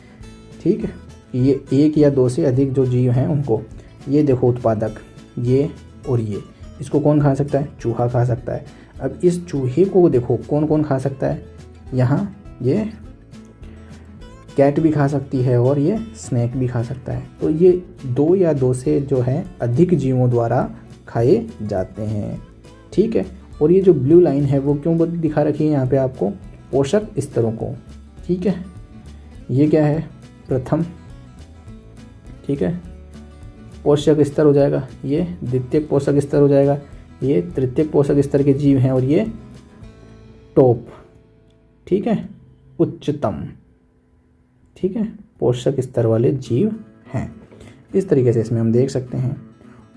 ठीक है, ये एक या दो से अधिक जो जीव हैं उनको, ये देखो उत्पादक, ये और ये, इसको कौन खा सकता है, चूहा खा सकता है। अब इस चूहे को देखो कौन कौन खा सकता है, यहाँ ये कैट भी खा सकती है और ये स्नेक भी खा सकता है। तो ये 2 या 2 से जो है अधिक जीवों द्वारा खाए जाते हैं। ठीक है, और ये जो ब्लू लाइन है वो क्यों दिखा रखी है यहाँ पे आपको, पोषक स्तरों को। ठीक है, ये क्या है, प्रथम, ठीक है, पोषक स्तर हो जाएगा, ये द्वितीय पोषक स्तर हो जाएगा, ये तृतीय पोषक स्तर के जीव हैं, और ये टॉप, ठीक है, उच्चतम, ठीक है, पोषक स्तर वाले जीव हैं। इस तरीके से इसमें हम देख सकते हैं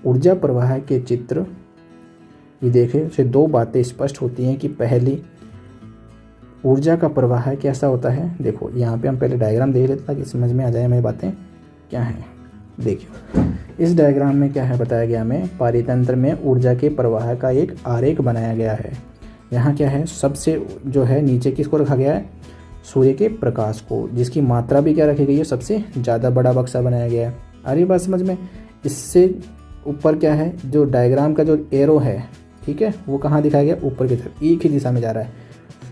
ऊर्जा प्रवाह के चित्र। ये देखें, से 2 बातें स्पष्ट होती हैं कि पहली, ऊर्जा का प्रवाह कैसा होता है। देखो यहाँ पे हम पहले डायग्राम देख लेते ताकि समझ में आ जाए हमें बातें क्या हैं। देखिए इस डायग्राम में क्या है बताया गया, हमें पारितंत्र में ऊर्जा के प्रवाह का एक आरेख बनाया गया है। यहाँ क्या है, सबसे जो है नीचे किसको रखा गया है, सूर्य के प्रकाश को, जिसकी मात्रा भी क्या रखी गई है, सबसे ज़्यादा बड़ा बक्सा बनाया गया है। आ रही बात समझ में? इससे ऊपर क्या है, जो डायग्राम का जो एरो है, ठीक है, वो कहाँ दिखाया गया, ऊपर की तरफ, एक ही दिशा में जा रहा है।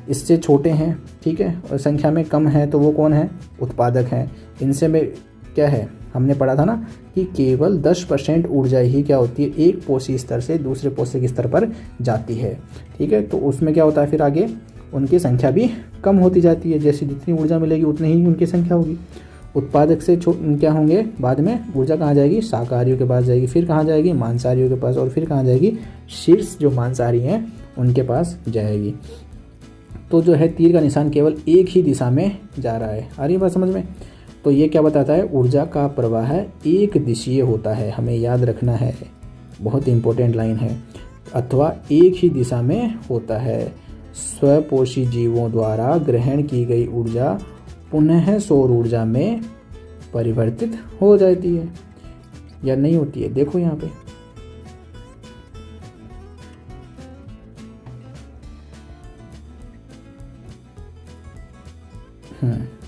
इससे छोटे हैं, ठीक है, और संख्या में कम है, तो वो कौन है, उत्पादक हैं। इनसे में क्या है, हमने पढ़ा था ना कि केवल 10% ऊर्जा ही क्या होती है, एक पोषी स्तर से दूसरे पोषक स्तर पर जाती है। ठीक है, तो उसमें क्या होता है, फिर आगे उनकी संख्या भी कम होती जाती है। जैसे जितनी ऊर्जा मिलेगी उतनी ही उनकी संख्या होगी। उत्पादक से क्या होंगे, बाद में ऊर्जा कहाँ जाएगी, शाकाहारियों के पास जाएगी, फिर कहाँ जाएगी, मांसाहारियों के पास, और फिर कहाँ जाएगी, शीर्ष जो मांसाहारी हैं उनके पास जाएगी। तो जो है तीर का निशान केवल एक ही दिशा में जा रहा है। आ रही बात समझ में? तो ये क्या बताता है, ऊर्जा का प्रवाह एक दिशीय होता है, हमें याद रखना है, बहुत इंपॉर्टेंट लाइन है, अथवा एक ही दिशा में होता है। स्वपोषी जीवों द्वारा ग्रहण की गई ऊर्जा पुनः सौर ऊर्जा में परिवर्तित हो जाती है या नहीं होती है। देखो यहाँ पे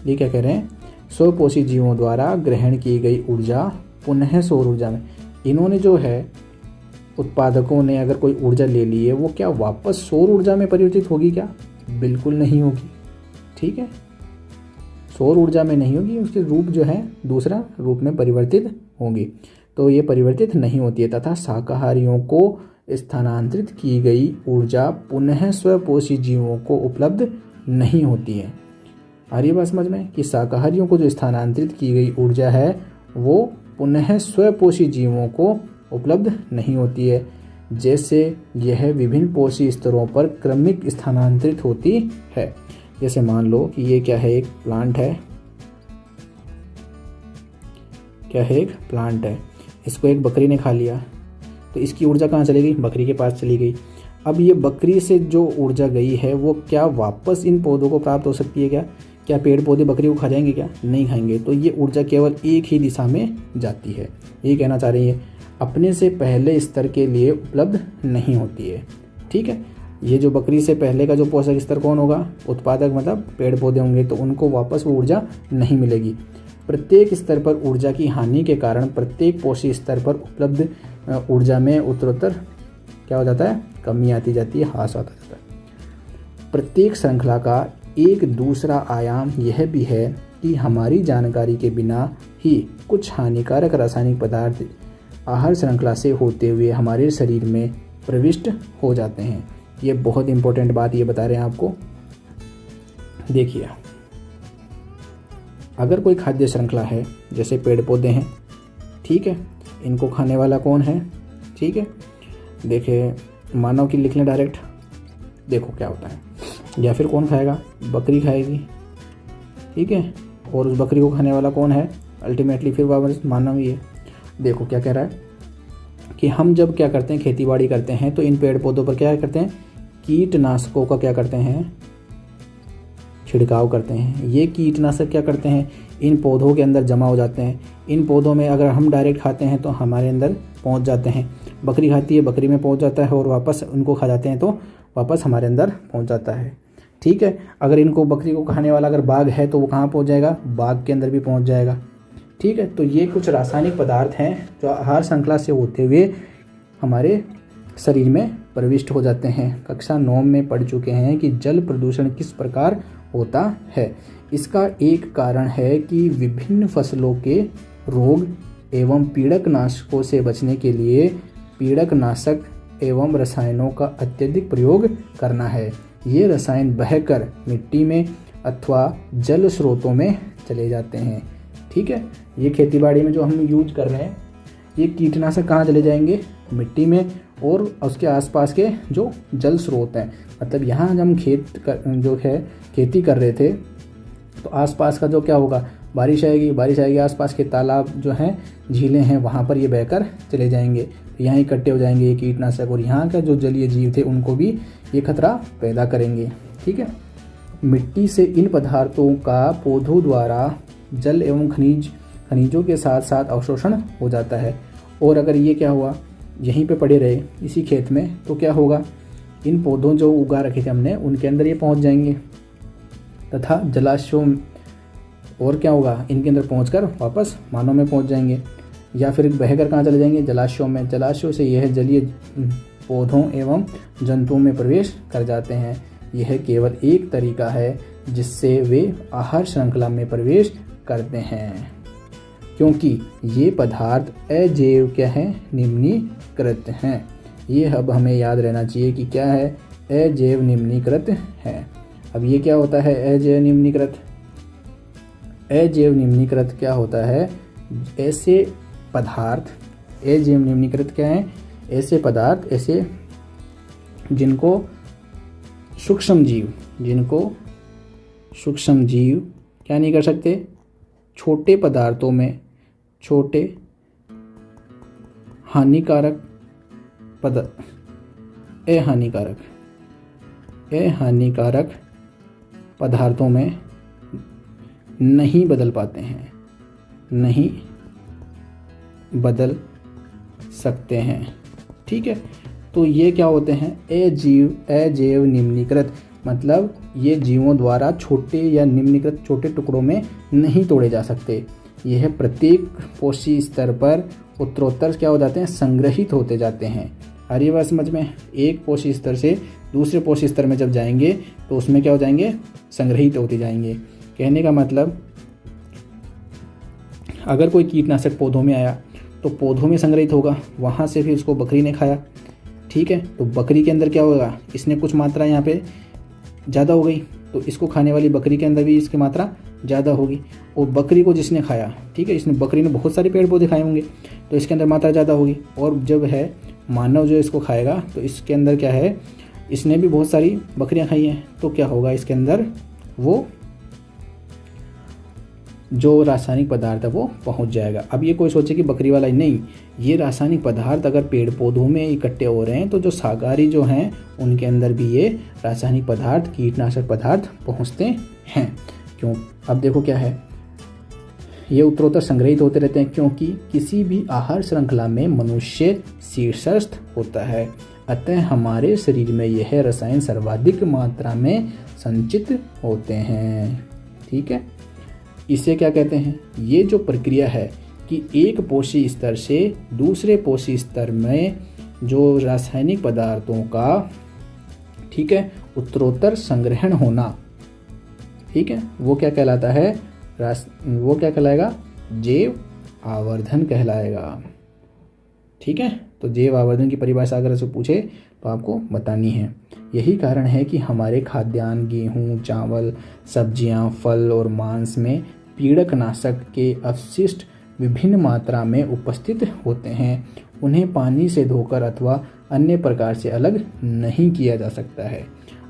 ये क्या कह रहे हैं, स्वपोषी जीवों द्वारा ग्रहण की गई ऊर्जा पुनः सौर ऊर्जा में, इन्होंने जो है उत्पादकों ने अगर कोई ऊर्जा ले ली है वो क्या वापस सौर ऊर्जा में परिवर्तित होगी क्या? बिल्कुल नहीं होगी। ठीक है, सौर ऊर्जा में नहीं होगी, उसके रूप जो है दूसरा रूप में परिवर्तित होंगी, तो ये परिवर्तित नहीं होती है। तथा शाकाहारियों को स्थानांतरित की गई ऊर्जा पुनः स्वपोषी जीवों को उपलब्ध नहीं होती है। आ रही बात समझ में कि शाकाहारियों को जो स्थानांतरित की गई ऊर्जा है वो पुनः स्वपोषी जीवों को उपलब्ध नहीं होती है, जैसे यह विभिन्न पोषी स्तरों पर क्रमिक स्थानांतरित होती है। जैसे मान लो कि ये क्या है, एक प्लांट है, क्या है, एक प्लांट है, इसको एक बकरी ने खा लिया, तो इसकी ऊर्जा कहाँ चली गई? बकरी के पास चली गई। अब ये बकरी से जो ऊर्जा गई है वो क्या वापस इन पौधों को प्राप्त हो सकती है क्या? क्या पेड़ पौधे बकरी को खा जाएंगे क्या? नहीं खाएंगे। तो ये ऊर्जा केवल एक ही दिशा में जाती है, ये कहना चाह रही है, अपने से पहले स्तर के लिए उपलब्ध नहीं होती है। ठीक है, ये जो बकरी से पहले का जो पोषक स्तर कौन होगा? उत्पादक, मतलब पेड़ पौधे होंगे, तो उनको वापस वो ऊर्जा नहीं मिलेगी। प्रत्येक स्तर पर ऊर्जा की हानि के कारण प्रत्येक पोषी स्तर पर उपलब्ध ऊर्जा में उत्तरोत्तर क्या हो जाता है? कमी आती जाती है, ह्रास आता जाता है। प्रत्येक श्रृंखला का एक दूसरा आयाम यह भी है कि हमारी जानकारी के बिना ही कुछ हानिकारक रासायनिक पदार्थ आहार श्रृंखला से होते हुए हमारे शरीर में प्रविष्ट हो जाते हैं। ये बहुत इंपॉर्टेंट बात ये बता रहे हैं आपको। देखिए, अगर कोई खाद्य श्रृंखला है, जैसे पेड़ पौधे हैं, ठीक है, इनको खाने वाला कौन है? ठीक है, देखिए मानव की लिख लें डायरेक्ट, देखो क्या होता है। या फिर कौन खाएगा? बकरी खाएगी। ठीक है, और उस बकरी को खाने वाला कौन है? अल्टीमेटली फिर वापस मानव ही है। देखो क्या कह रहा है कि हम जब क्या करते हैं, खेती बाड़ी करते हैं, तो इन पेड़ पौधों पर क्या करते हैं? कीटनाशकों का क्या करते हैं? छिड़काव करते हैं। ये कीटनाशक क्या करते हैं? इन पौधों के अंदर जमा हो जाते हैं। इन पौधों में अगर हम डायरेक्ट खाते हैं तो हमारे अंदर पहुंच जाते हैं, बकरी खाती है, बकरी में पहुंच जाता है, और वापस उनको खा जाते हैं तो वापस हमारे अंदर पहुंच जाता है। ठीक है, अगर इनको बकरी को खाने वाला अगर बाघ है तो वो कहाँ पहुंच जाएगा? बाघ के अंदर भी पहुंच जाएगा। ठीक है, तो ये कुछ रासायनिक पदार्थ हैं जो आहार श्रृंखला से होते हुए हमारे शरीर में प्रविष्ट हो जाते हैं। कक्षा 9 में पढ़ चुके हैं कि जल प्रदूषण किस प्रकार होता है। इसका एक कारण है कि विभिन्न फसलों के रोग एवं पीड़कनाशकों से बचने के लिए पीड़कनाशक एवं रसायनों का अत्यधिक प्रयोग करना है। ये रसायन बहकर मिट्टी में अथवा जल स्रोतों में चले जाते हैं। ठीक है, ये खेतीबाड़ी में जो हम यूज कर रहे हैं, ये कीटनाशक कहाँ चले जाएंगे? मिट्टी में और उसके आसपास के जो जल स्रोत हैं। मतलब यहाँ जब हम जो है खेती कर रहे थे तो आसपास का जो क्या होगा? बारिश आएगी, आसपास के तालाब जो हैं, झीलें हैं, वहाँ पर ये बहकर चले जाएंगे, यहाँ इकट्ठे हो जाएंगे ये कीटनाशक, और यहाँ का जो जलीय जीव थे उनको भी ये खतरा पैदा करेंगे। ठीक है, मिट्टी से इन पदार्थों का पौधों द्वारा जल एवं खनिजों के साथ साथ अवशोषण हो जाता है। और अगर ये क्या हुआ, यहीं पे पड़े रहे इसी खेत में, तो क्या होगा? इन पौधों जो उगा रखे थे हमने, उनके अंदर ये पहुंच जाएंगे तथा जलाशयों, और क्या होगा? इनके अंदर पहुंचकर वापस मानव में पहुंच जाएंगे, या फिर बहकर कहाँ चले जाएंगे? जलाशयों में। जलाशयों से यह जलीय पौधों एवं जंतुओं में प्रवेश कर जाते हैं। यह केवल एक तरीका है जिससे वे आहार श्रृंखला में प्रवेश करते हैं, क्योंकि ये पदार्थ अजैव क्या है? निम्नीकृत हैं। ये अब हमें याद रहना चाहिए कि क्या है? अजैव निम्नीकृत है। अब ये क्या होता है अजैव निम्नीकृत? अजैव निम्नीकृत क्या होता है? ऐसे पदार्थ, अजैव निम्नीकृत क्या है? ऐसे पदार्थ, ऐसे जिनको सूक्ष्म जीव क्या नहीं कर सकते? छोटे पदार्थों में छोटे अहानिकारक पदार्थों में नहीं बदल पाते हैं। नहीं बदल सकते हैं। ठीक है, तो ये क्या होते हैं, अजैव निम्नीकृत, मतलब ये जीवों द्वारा छोटे या निम्नीकृत छोटे टुकड़ों में नहीं तोड़े जा सकते। यह प्रत्येक पोषी स्तर पर उत्तरोत्तर क्या हो जाते हैं, संग्रहित होते जाते हैं। आ रही बात समझ में? एक पोषी स्तर से दूसरे पोषी स्तर में जब जाएंगे तो उसमें क्या हो जाएंगे, संग्रहित होते जाएंगे। कहने का मतलब अगर कोई कीटनाशक पौधों में आया तो पौधों में संग्रहित होगा, वहाँ से फिर उसको बकरी ने खाया। ठीक है, तो बकरी के अंदर क्या होगा, इसने कुछ मात्रा यहाँ पे ज़्यादा हो गई, तो इसको खाने वाली बकरी के अंदर भी इसकी मात्रा ज़्यादा होगी। और बकरी को जिसने खाया, ठीक है, इसने बकरी ने बहुत सारे पेड़ पौधे खाए होंगे तो इसके अंदर मात्रा ज़्यादा होगी। और जब है मानव जो इसको खाएगा तो इसके अंदर क्या है, इसने भी बहुत सारी बकरियां खाई हैं, तो क्या होगा, इसके अंदर वो जो रासायनिक पदार्थ है वो पहुंच जाएगा। अब ये कोई सोचे कि बकरी वाला ही नहीं, ये रासायनिक पदार्थ अगर पेड़ पौधों में इकट्ठे हो रहे हैं तो जो शाकाहारी जो हैं उनके अंदर भी ये रासायनिक पदार्थ, कीटनाशक पदार्थ पहुंचते हैं। क्यों? अब देखो क्या है, ये उत्तरोत्तर संग्रहित होते रहते हैं क्योंकि किसी भी आहार श्रृंखला में मनुष्य शीर्षस्थ होता है, अतः हमारे शरीर में यह रसायन सर्वाधिक मात्रा में संचित होते हैं। ठीक है, इसे क्या कहते हैं, ये जो प्रक्रिया है कि एक पोषी स्तर से दूसरे पोषी स्तर में जो रासायनिक पदार्थों का, ठीक है, उत्तरोत्तर संग्रहण होना, ठीक है, वो क्या कहलाता है, वो क्या कहलाएगा, जैव आवर्धन कहलाएगा। ठीक है, तो जैव आवर्धन की परिभाषा अगर से पूछे तो आपको बतानी है। यही कारण है कि हमारे खाद्यान्न, गेहूं, चावल, सब्जियां, फल और मांस में पीड़कनाशक के अवशिष्ट विभिन्न मात्रा में उपस्थित होते हैं। उन्हें पानी से धोकर अथवा अन्य प्रकार से अलग नहीं किया जा सकता है।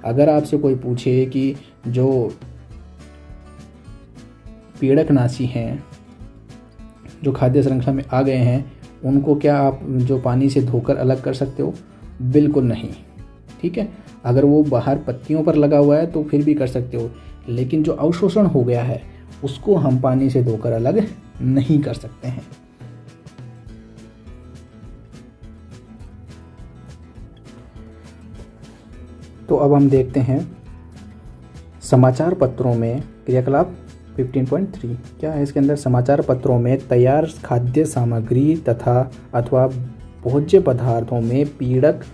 अगर आपसे कोई पूछे कि जो पीड़कनाशी हैं जो खाद्य श्रृंखला में आ गए हैं उनको क्या आप जो पानी से धोकर अलग कर सकते हो? बिल्कुल नहीं। ठीक है, अगर वो बाहर पत्तियों पर लगा हुआ है तो फिर भी कर सकते हो, लेकिन जो अवशोषण हो गया है उसको हम पानी से धोकर अलग नहीं कर सकते हैं। तो अब हम देखते हैं समाचार पत्रों में क्रियाकलाप 15.3 क्या है इसके अंदर। समाचार पत्रों में तैयार खाद्य सामग्री तथा अथवा भोज्य पदार्थों में पीड़क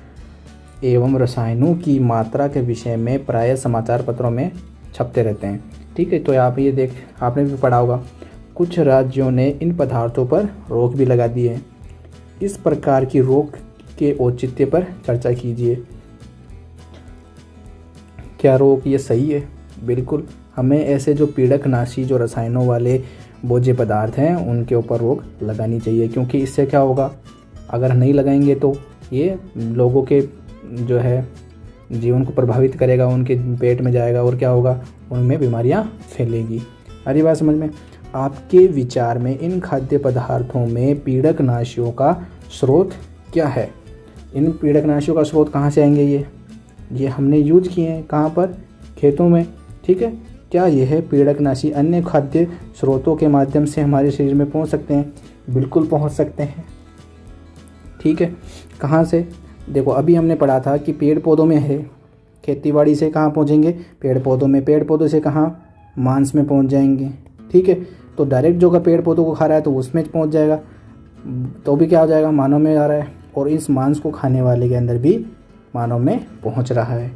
एवं रसायनों की मात्रा के विषय में प्रायः समाचार पत्रों में छपते रहते हैं। ठीक है, तो आप ये आपने भी पढ़ा होगा, कुछ राज्यों ने इन पदार्थों पर रोक भी लगा दी है। इस प्रकार की रोक के औचित्य पर चर्चा कीजिए। क्या रोक ये सही है? बिल्कुल, हमें ऐसे जो पीड़कनाशी, जो रसायनों वाले भोज्य पदार्थ हैं उनके ऊपर रोक लगानी चाहिए, क्योंकि इससे क्या होगा, अगर नहीं लगाएंगे तो ये लोगों के जो है जीवन को प्रभावित करेगा, उनके पेट में जाएगा और क्या होगा, उनमें बीमारियां फैलेगी। अरे बात समझ में? आपके विचार में इन खाद्य पदार्थों में पीड़कनाशियों का स्रोत क्या है? इन पीड़कनाशियों का स्रोत कहाँ से आएंगे? ये हमने यूज किए हैं कहाँ पर? खेतों में। ठीक है, क्या यह पीड़कनाशी अन्य खाद्य स्रोतों के माध्यम से हमारे शरीर में पहुँच सकते हैं? बिल्कुल पहुँच सकते हैं। ठीक है, कहाँ से? देखो, अभी हमने पढ़ा था कि पेड़ पौधों में है, खेतीबाड़ी से कहाँ पहुँचेंगे? पेड़ पौधों में। पेड़ पौधों से कहाँ? मांस में पहुँच जाएंगे। ठीक है, तो डायरेक्ट जो का पेड़ पौधों को खा रहा है तो उसमें पहुँच जाएगा, तो भी क्या हो जाएगा, मानव में आ रहा है, और इस मांस को खाने वाले के अंदर भी मानव में पहुँच रहा है।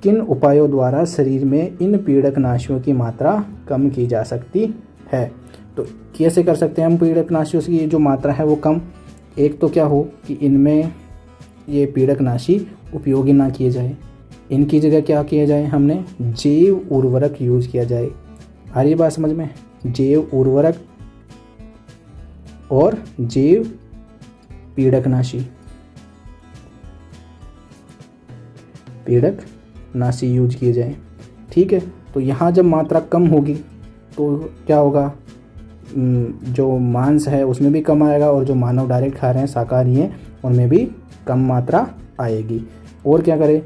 किन उपायों द्वारा शरीर में इन पीड़कनाशियों की मात्रा कम की जा सकती है? तो कैसे कर सकते हैं हम पीड़कनाशियों की जो मात्रा है वो कम? एक तो क्या हो कि इनमें ये पीड़कनाशी उपयोगी ना किए जाए, इनकी जगह क्या किया जाए, हमने जैव उर्वरक यूज किया जाए। आ रही बात समझ में? जैव उर्वरक और जैव पीड़कनाशी, पीड़कनाशी यूज किए जाए। ठीक है, तो यहाँ जब मात्रा कम होगी तो क्या होगा, जो मांस है उसमें भी कम आएगा और जो मानव डायरेक्ट खा रहे हैं, शाकाहारी हैं, उनमें भी कम मात्रा आएगी। और क्या करें,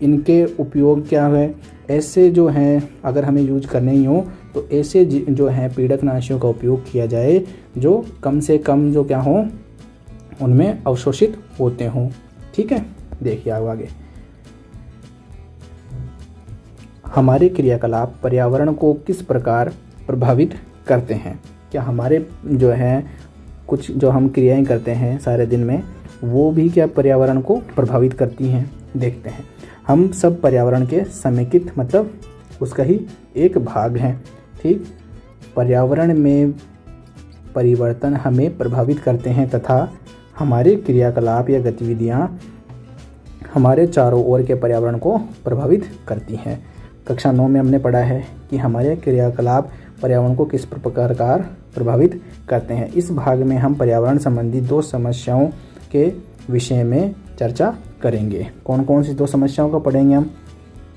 इनके उपयोग क्या है, ऐसे जो हैं अगर हमें यूज करने ही हो तो ऐसे जो हैं पीड़कनाशियों का उपयोग किया जाए जो कम से कम जो क्या हों उनमें अवशोषित होते हों। ठीक है, देखिए आगे। हमारे क्रियाकलाप पर्यावरण को किस प्रकार प्रभावित करते हैं? क्या हमारे जो है कुछ जो हम क्रियाएं करते हैं सारे दिन में वो भी क्या पर्यावरण को प्रभावित करती हैं? देखते हैं। हम सब पर्यावरण के समेकित मतलब उसका ही एक भाग हैं। ठीक, पर्यावरण में परिवर्तन हमें प्रभावित करते हैं तथा हमारे क्रियाकलाप या गतिविधियां हमारे चारों ओर के पर्यावरण को प्रभावित करती हैं। कक्षा 9 में हमने पढ़ा है कि हमारे क्रियाकलाप पर्यावरण को किस प्रकार प्रभावित करते हैं। इस भाग में हम पर्यावरण संबंधी 2 समस्याओं के विषय में चर्चा करेंगे। कौन कौन सी 2 समस्याओं को पढ़ेंगे हम?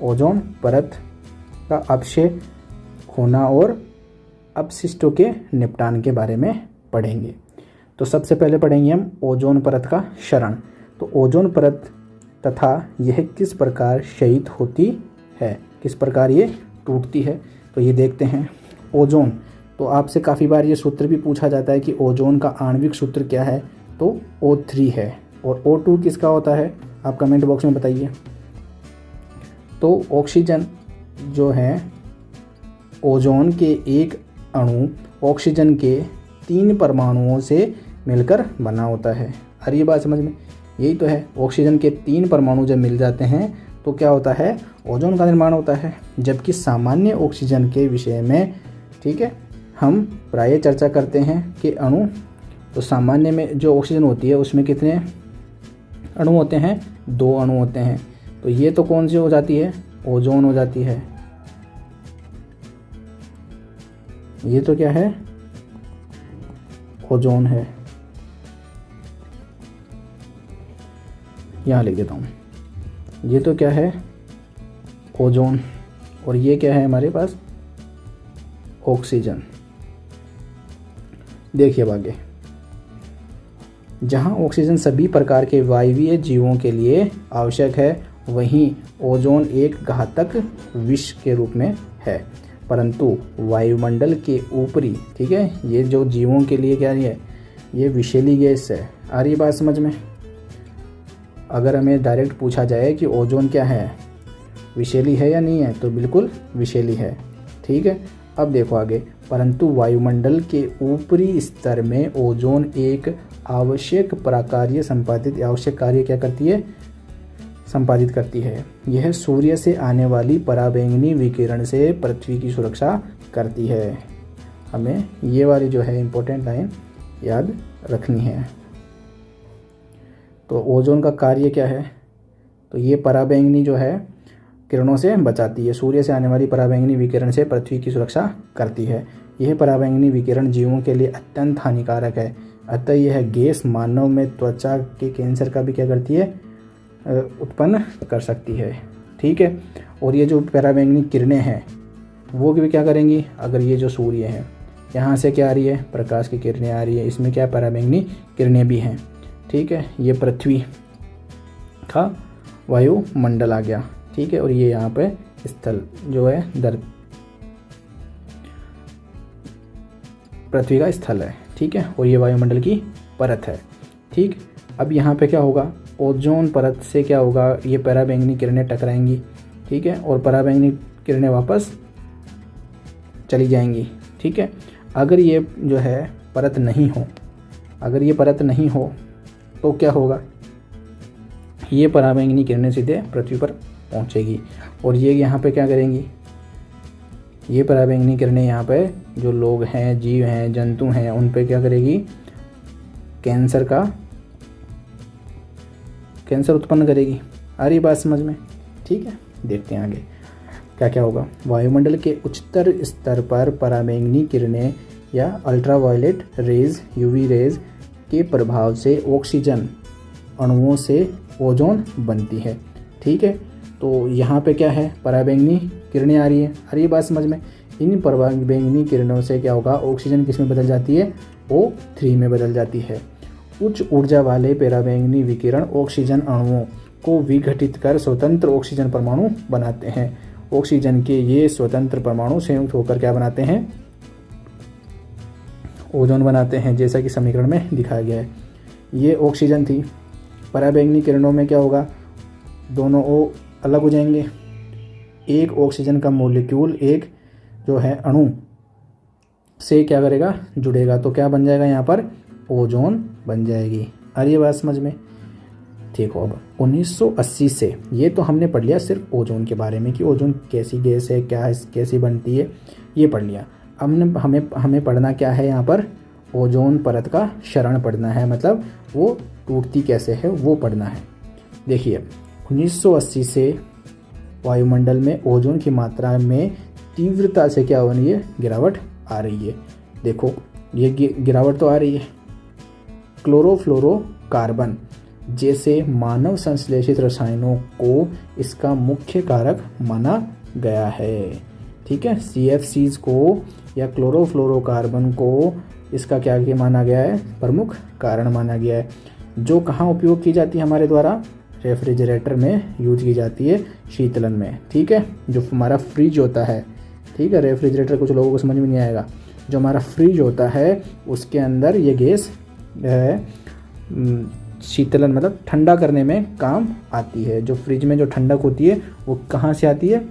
ओजोन परत का अपक्षय होना और अपशिष्टों के निपटान के बारे में पढ़ेंगे। तो सबसे पहले पढ़ेंगे हम ओजोन परत का क्षरण। तो ओजोन परत तथा यह किस प्रकार क्षयित होती है, किस प्रकार ये टूटती है, तो ये देखते हैं। ओजोन, तो आपसे काफ़ी बार ये सूत्र भी पूछा जाता है कि ओजोन का आणविक सूत्र क्या है, तो O3 है। और O2 किसका होता है, आप कमेंट बॉक्स में बताइए। तो ऑक्सीजन जो है ओजोन के एक अणु ऑक्सीजन के 3 परमाणुओं से मिलकर बना होता है। अरे ये बात समझ में, यही तो है। ऑक्सीजन के 3 परमाणु जब मिल जाते हैं तो क्या होता है, ओजोन का निर्माण होता है। जबकि सामान्य ऑक्सीजन के विषय में, ठीक है, हम प्रायः चर्चा करते हैं कि अणु, तो सामान्य में जो ऑक्सीजन होती है उसमें कितने अणु होते हैं? 2 अणु होते हैं। तो ये तो कौन सी हो जाती है? ओजोन हो जाती है। ये तो क्या है? ओजोन है। यहाँ लिख देता हूँ, ये तो क्या है? ओजोन। और ये क्या है हमारे पास? ऑक्सीजन। देखिए अब आगे, जहाँ ऑक्सीजन सभी प्रकार के वायवीय जीवों के लिए आवश्यक है वहीं ओजोन एक घातक विष के रूप में है। परंतु वायुमंडल के ऊपरी, ठीक है, ये जो जीवों के लिए क्या है, ये विषैली गैस है। आ रही बात समझ में? अगर हमें डायरेक्ट पूछा जाए कि ओजोन क्या है, विषैली है या नहीं है, तो बिल्कुल विषैली है। ठीक है, अब देखो आगे। परंतु वायुमंडल के ऊपरी स्तर में ओजोन एक आवश्यक प्रकार्य संपादित, आवश्यक कार्य क्या करती है? संपादित करती है। यह सूर्य से आने वाली पराबैंगनी विकिरण से पृथ्वी की सुरक्षा करती है। हमें ये वाली जो है इम्पोर्टेंट लाइन याद रखनी है। तो ओजोन का कार्य क्या है? तो ये पराबैंगनी जो है किरणों से बचाती है। सूर्य से आने वाली पराबैंगनी विकिरण से पृथ्वी की सुरक्षा करती है। यह पराबैंगनी विकिरण जीवों के लिए अत्यंत हानिकारक है। अतः यह गैस मानव में त्वचा के कैंसर का भी क्या करती है? उत्पन्न कर सकती है। ठीक है, और ये जो पराबैंगनी किरणें हैं वो भी क्या करेंगी? अगर ये जो सूर्य है यहाँ से क्या आ रही है? प्रकाश की किरणें आ रही है, इसमें क्या पराबैंगनी किरणें भी हैं। ठीक है, ये पृथ्वी का वायुमंडल आ गया। ठीक है, और ये यहाँ पे स्थल जो है पृथ्वी का स्थल है। ठीक है, और ये वायुमंडल की परत है। ठीक, अब यहाँ पे क्या होगा? ओजोन परत से क्या होगा? ये पराबैंगनी किरणें टकराएंगी। ठीक है, और पराबैंगनी किरणें वापस चली जाएंगी। ठीक है, अगर ये जो है परत नहीं हो, अगर ये परत नहीं हो तो क्या होगा? ये पराबैंगनी किरणें सीधे पृथ्वी पर पहुंचेगी और ये यहाँ पे क्या करेंगी? ये पराबैंगनी किरणें यहाँ पे जो लोग हैं, जीव हैं, जंतु हैं, उन पे क्या करेगी? कैंसर उत्पन्न करेगी। आ रही बात समझ में? ठीक है, देखते हैं आगे क्या क्या होगा। वायुमंडल के उच्चतर स्तर पर पराबैंगनी किरणें या अल्ट्रावायलेट रेज, यूवी रेज के प्रभाव से ऑक्सीजन अणुओं से ओजोन बनती है। ठीक है, तो यहाँ पे क्या है? पराबैंगनी किरणें आ रही है। आ रही है बात समझ में? इन पराबैंगनी किरणों से क्या होगा? ऑक्सीजन किस में बदल जाती है? O3 में बदल जाती है। उच्च ऊर्जा वाले पराबैंगनी विकिरण ऑक्सीजन अणुओं को विघटित कर स्वतंत्र ऑक्सीजन परमाणु बनाते हैं ऑक्सीजन के ये स्वतंत्र परमाणु संयुक्त होकर क्या बनाते हैं, ओजोन बनाते हैं, जैसा कि समीकरण में दिखाया गया है। ये ऑक्सीजन थी, पराबैंगनी किरणों में क्या होगा, दोनों ओ अलग हो जाएंगे। एक ऑक्सीजन का मॉलिक्यूल एक जो है अणु से क्या करेगा, जुड़ेगा, तो क्या बन जाएगा यहाँ पर, ओजोन बन जाएगी। आ रही है बात समझ में। देखो अब 1980 से, ये तो हमने पढ़ लिया सिर्फ ओजोन के बारे में कि ओजोन कैसी गैस है, क्या है, कैसी बनती है, ये पढ़ लिया। अब हमें पढ़ना क्या है यहाँ पर, ओजोन परत का क्षरण पढ़ना है, मतलब वो टूटती कैसे है वो पढ़ना है। देखिए 1980 से वायुमंडल में ओजोन की मात्रा में तीव्रता से क्या हो रही है, गिरावट आ रही है। देखो ये गिरावट तो आ रही है। क्लोरोफ्लोरोकार्बन जैसे मानव संश्लेषित रसायनों को इसका मुख्य कारक माना गया है। ठीक है, CFCs को या क्लोरोफ्लोरोकार्बन को इसका क्या माना गया है, प्रमुख कारण माना गया है। जो कहाँ उपयोग की जाती है हमारे द्वारा, रेफ्रिजरेटर में यूज की जाती है, शीतलन में। ठीक है, जो हमारा फ्रिज होता है, ठीक है, रेफ्रिजरेटर कुछ लोगों को समझ में नहीं आएगा, जो हमारा फ्रिज होता है उसके अंदर ये गैस शीतलन मतलब ठंडा करने में काम आती है। जो फ्रिज में जो ठंडक होती है वो कहाँ से आती है,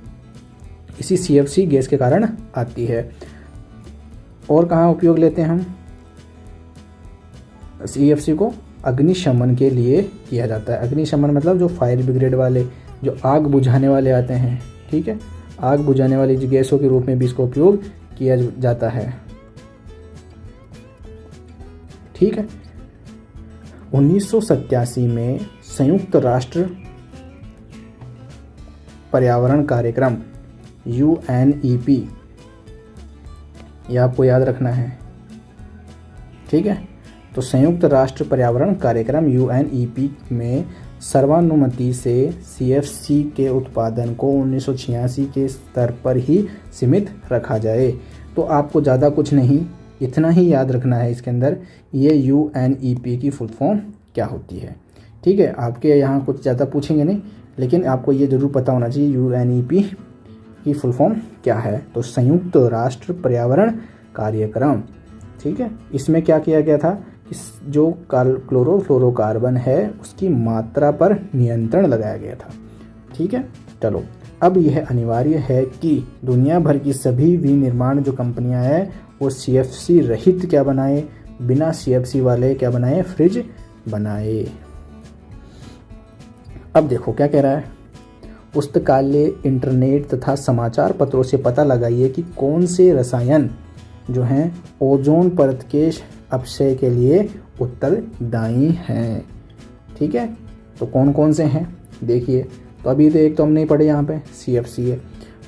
इसी CFC गैस के कारण आती है। और कहाँ उपयोग लेते हैं हम, CFC को अग्निशमन के लिए किया जाता है। अग्निशमन मतलब जो फायर ब्रिगेड वाले, जो आग बुझाने वाले आते हैं, ठीक है, आग बुझाने वाली गैसों के रूप में भी इसका उपयोग किया जाता है। ठीक है, 1987 में संयुक्त राष्ट्र पर्यावरण कार्यक्रम UNEP, यह आपको याद रखना है। ठीक है, तो संयुक्त राष्ट्र पर्यावरण कार्यक्रम UNEP में सर्वानुमति से CFC के उत्पादन को 1986 के स्तर पर ही सीमित रखा जाए। तो आपको ज़्यादा कुछ नहीं, इतना ही याद रखना है इसके अंदर, ये UNEP की फुल फॉर्म क्या होती है। ठीक है, आपके यहाँ कुछ ज़्यादा पूछेंगे नहीं, लेकिन आपको ये ज़रूर पता होना चाहिए UNEP की फुल फॉर्म क्या है। तो संयुक्त राष्ट्र पर्यावरण कार्यक्रम। ठीक है, इसमें क्या किया गया था, इस जो क्लोरोफ्लोरोकार्बन है उसकी मात्रा पर नियंत्रण लगाया गया था। ठीक है, चलो अब यह अनिवार्य है कि दुनिया भर की सभी विनिर्माण जो कंपनियां हैं वो CFC रहित क्या बनाए, बिना CFC वाले क्या बनाए, फ्रिज बनाए। अब देखो क्या कह रहा है, पुस्तकालय, इंटरनेट तथा समाचार पत्रों से पता लगाइए कि कौन से रसायन जो हैं ओजोन परत के अपक्षय के लिए उत्तरदायी हैं। ठीक है, तो कौन कौन से हैं देखिए। तो अभी तो एक तो हम नहीं पढ़े यहाँ पे, CFC है।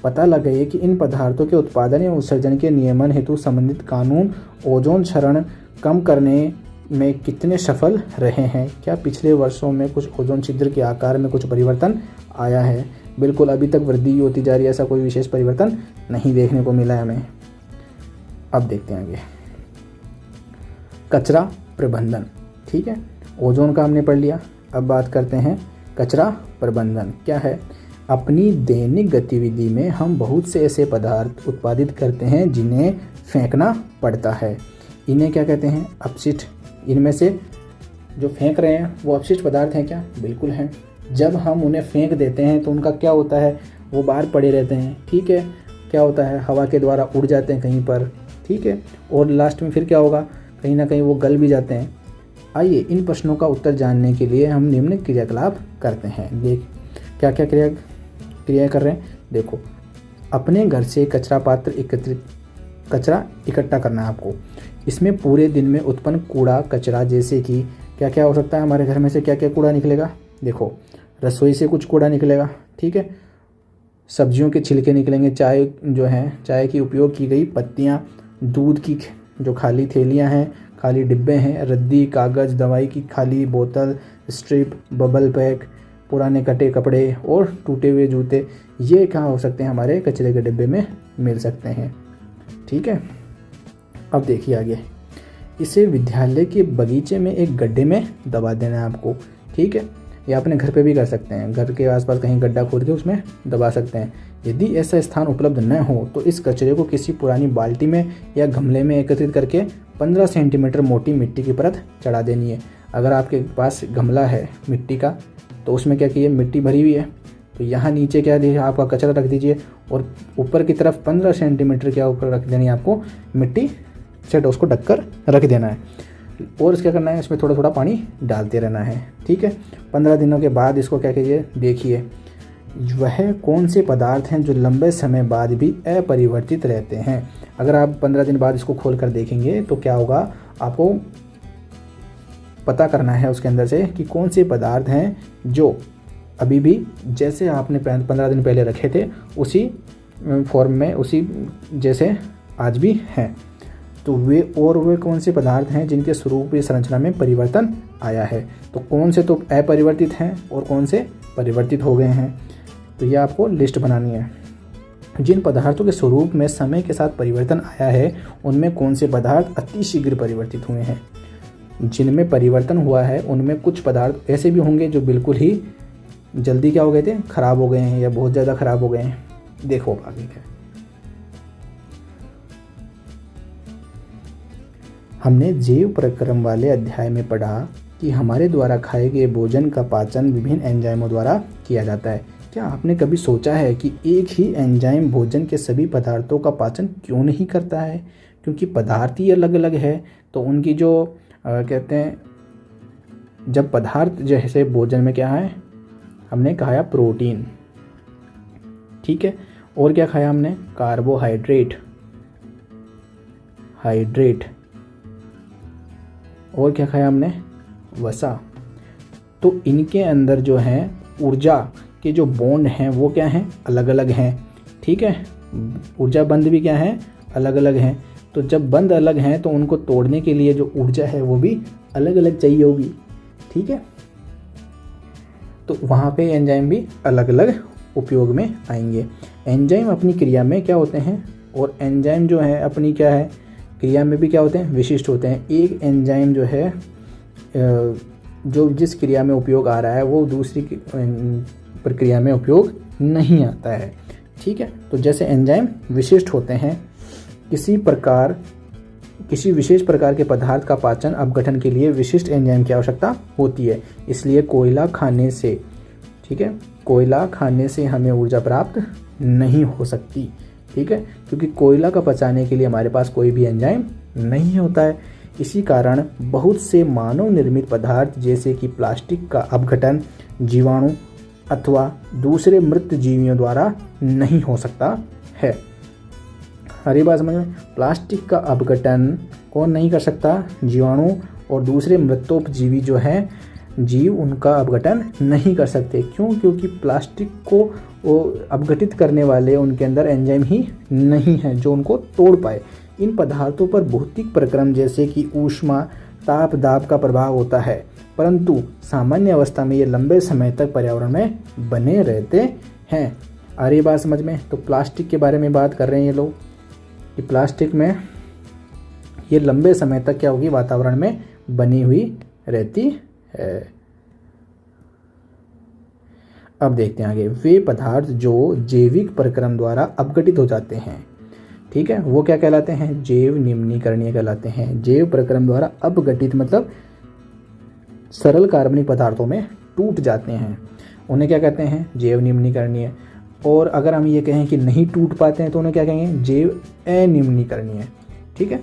पता लगाइए कि इन पदार्थों के उत्पादन या उत्सर्जन के नियमन हेतु संबंधित कानून ओजोन क्षरण कम करने में कितने सफल रहे हैं। क्या पिछले वर्षों में कुछ ओजोन छिद्र के आकार में कुछ परिवर्तन आया है? बिल्कुल, अभी तक वृद्धि होती जा रही है, ऐसा कोई विशेष परिवर्तन नहीं देखने को मिला है हमें। अब देखते हैं आगे, कचरा प्रबंधन। ठीक है, ओजोन का हमने पढ़ लिया, अब बात करते हैं कचरा प्रबंधन क्या है। अपनी दैनिक गतिविधि में हम बहुत से ऐसे पदार्थ उत्पादित करते हैं जिन्हें फेंकना पड़ता है। इन्हें क्या कहते हैं, अपशिष्ट। इनमें से जो फेंक रहे हैं वो अपशिष्ट पदार्थ हैं क्या? बिल्कुल हैं। जब हम उन्हें फेंक देते हैं तो उनका क्या होता है, वो बाहर पड़े रहते हैं। ठीक है, क्या होता है, हवा के द्वारा उड़ जाते हैं कहीं पर। ठीक है, और लास्ट में फिर क्या होगा, कहीं ना कहीं वो गल भी जाते हैं। आइए इन प्रश्नों का उत्तर जानने के लिए हम निम्न क्रियाकलाप करते हैं। देख क्या क्या क्रियाएं कर रहे हैं। देखो, अपने घर से कचरा इकट्ठा करना है आपको। इसमें पूरे दिन में उत्पन्न कूड़ा कचरा, जैसे कि क्या क्या हो सकता है, हमारे घर में से क्या क्या कूड़ा निकलेगा। देखो, रसोई से कुछ कूड़ा निकलेगा। ठीक है, सब्जियों के छिलके निकलेंगे, चाय जो है, चाय की उपयोग की गई पत्तियाँ, दूध की जो खाली थैलियाँ हैं, खाली डिब्बे हैं, रद्दी, कागज़, दवाई की खाली बोतल, स्ट्रिप, बबल पैक, पुराने कटे कपड़े और टूटे हुए जूते, ये कहाँ हो सकते हैं, हमारे कचरे के डिब्बे में मिल सकते हैं। ठीक है, अब देखिए आगे, इसे विद्यालय के बगीचे में एक गड्ढे में दबा देना है आपको। ठीक है, या अपने घर पे भी कर सकते हैं। घर के आसपास कहीं गड्ढा खोद के उसमें दबा सकते हैं। यदि ऐसा स्थान उपलब्ध न हो तो इस कचरे को किसी पुरानी बाल्टी में या गमले में एकत्रित करके 15 सेंटीमीटर मोटी मिट्टी की परत चढ़ा देनी है। अगर आपके पास गमला है मिट्टी का तो उसमें क्या कीजिए, मिट्टी भरी हुई है तो यहाँ नीचे क्या दीजिए, आपका कचरा रख दीजिए और ऊपर की तरफ 15 सेंटीमीटर के ऊपर रख देनी है आपको मिट्टी से, उसको ढककर रख देना है। और क्या करना है, इसमें थोड़ा थोड़ा पानी डालते रहना है। ठीक है, 15 दिनों के बाद इसको क्या कीजिए, देखिए वह कौन से पदार्थ हैं जो लंबे समय बाद भी अपरिवर्तित रहते हैं। अगर आप 15 दिन बाद इसको खोल कर देखेंगे तो क्या होगा, आपको पता करना है उसके अंदर से कि कौन से पदार्थ हैं जो अभी भी जैसे आपने 15 दिन पहले रखे थे उसी फॉर्म में, उसी जैसे आज भी हैं। तो वे कौन से पदार्थ हैं जिनके स्वरूप या संरचना में परिवर्तन आया है। तो कौन से तो अपरिवर्तित हैं और कौन से परिवर्तित हो गए हैं, तो ये आपको लिस्ट बनानी है। जिन पदार्थों के स्वरूप में समय के साथ परिवर्तन आया है उनमें कौन से पदार्थ अतिशीघ्र परिवर्तित हुए हैं। जिनमें परिवर्तन हुआ है उनमें कुछ पदार्थ ऐसे भी होंगे जो बिल्कुल ही जल्दी क्या हो गए थे, खराब हो गए हैं या बहुत ज़्यादा खराब हो गए हैं। देखो आगे क्या, हमने जैव प्रक्रम वाले अध्याय में पढ़ा कि हमारे द्वारा खाए गए भोजन का पाचन विभिन्न एंजाइमों द्वारा किया जाता है। क्या आपने कभी सोचा है कि एक ही एंजाइम भोजन के सभी पदार्थों का पाचन क्यों नहीं करता है? क्योंकि पदार्थ ही अलग अलग है। तो उनकी जो कहते हैं, जब पदार्थ जैसे भोजन में क्या है, हमने खाया प्रोटीन, ठीक है, और क्या खाया हमने, कार्बोहाइड्रेट, और क्या खाया हमने, वसा। तो इनके अंदर जो है ऊर्जा के जो बॉन्ड हैं वो क्या हैं, अलग अलग हैं। ठीक है, ऊर्जा बंध भी क्या है, अलग अलग हैं। तो जब बंध अलग हैं तो उनको तोड़ने के लिए जो ऊर्जा है वो भी अलग अलग चाहिए होगी। ठीक है, तो वहाँ पे एंजाइम भी अलग अलग उपयोग में आएंगे। एंजाइम अपनी क्रिया में क्या होते हैं, और एंजाइम जो है अपनी क्या है, क्रिया में भी क्या होते हैं, विशिष्ट होते हैं। एक एंजाइम जो है जो जिस क्रिया में उपयोग आ रहा है वो दूसरी प्रक्रिया में उपयोग नहीं आता है। ठीक है, तो जैसे एंजाइम विशिष्ट होते हैं, किसी विशेष प्रकार के पदार्थ का पाचन अपघटन के लिए विशिष्ट एंजाइम की आवश्यकता होती है। इसलिए कोयला खाने से, ठीक है, कोयला खाने से हमें ऊर्जा प्राप्त नहीं हो सकती। ठीक है, क्योंकि कोयला का पचाने के लिए हमारे पास कोई भी एंजाइम नहीं होता है। इसी कारण बहुत से मानव निर्मित पदार्थ जैसे कि प्लास्टिक का अपघटन जीवाणु अथवा दूसरे मृत जीवियों द्वारा नहीं हो सकता है। हरी बात समझ में, प्लास्टिक का अपघटन कौन नहीं कर सकता, जीवाणु और दूसरे मृतोपजीवी जो हैं जीव, उनका अपघटन नहीं कर सकते। क्यों? क्योंकि प्लास्टिक को वो अपघटित करने वाले उनके अंदर एंजाइम ही नहीं है जो उनको तोड़ पाए। इन पदार्थों पर भौतिक प्रक्रम जैसे कि ऊष्मा, ताप, दाब का प्रभाव होता है, परंतु सामान्य अवस्था में ये लंबे समय तक पर्यावरण में बने रहते हैं। आ रही बात समझ में? तो प्लास्टिक के बारे में बात कर रहे हैं ये लोग कि प्लास्टिक में ये लंबे समय तक क्या होगी, वातावरण में बनी हुई रहती है। अब देखते हैं आगे, वे पदार्थ जो जैविक प्रक्रम द्वारा अपघटित हो जाते हैं, ठीक है, वो क्या कहलाते हैं, जैव निम्नीकरणीय कहलाते हैं। जैव प्रक्रम द्वारा अपघटित मतलब सरल कार्बनिक पदार्थों में टूट जाते हैं, उन्हें क्या कहते हैं, जैव निम्नीकरणीय। और अगर हम ये कहें कि नहीं टूट पाते हैं तो उन्हें क्या कहेंगे, जैव अनिम्नीकरणीय। ठीक है,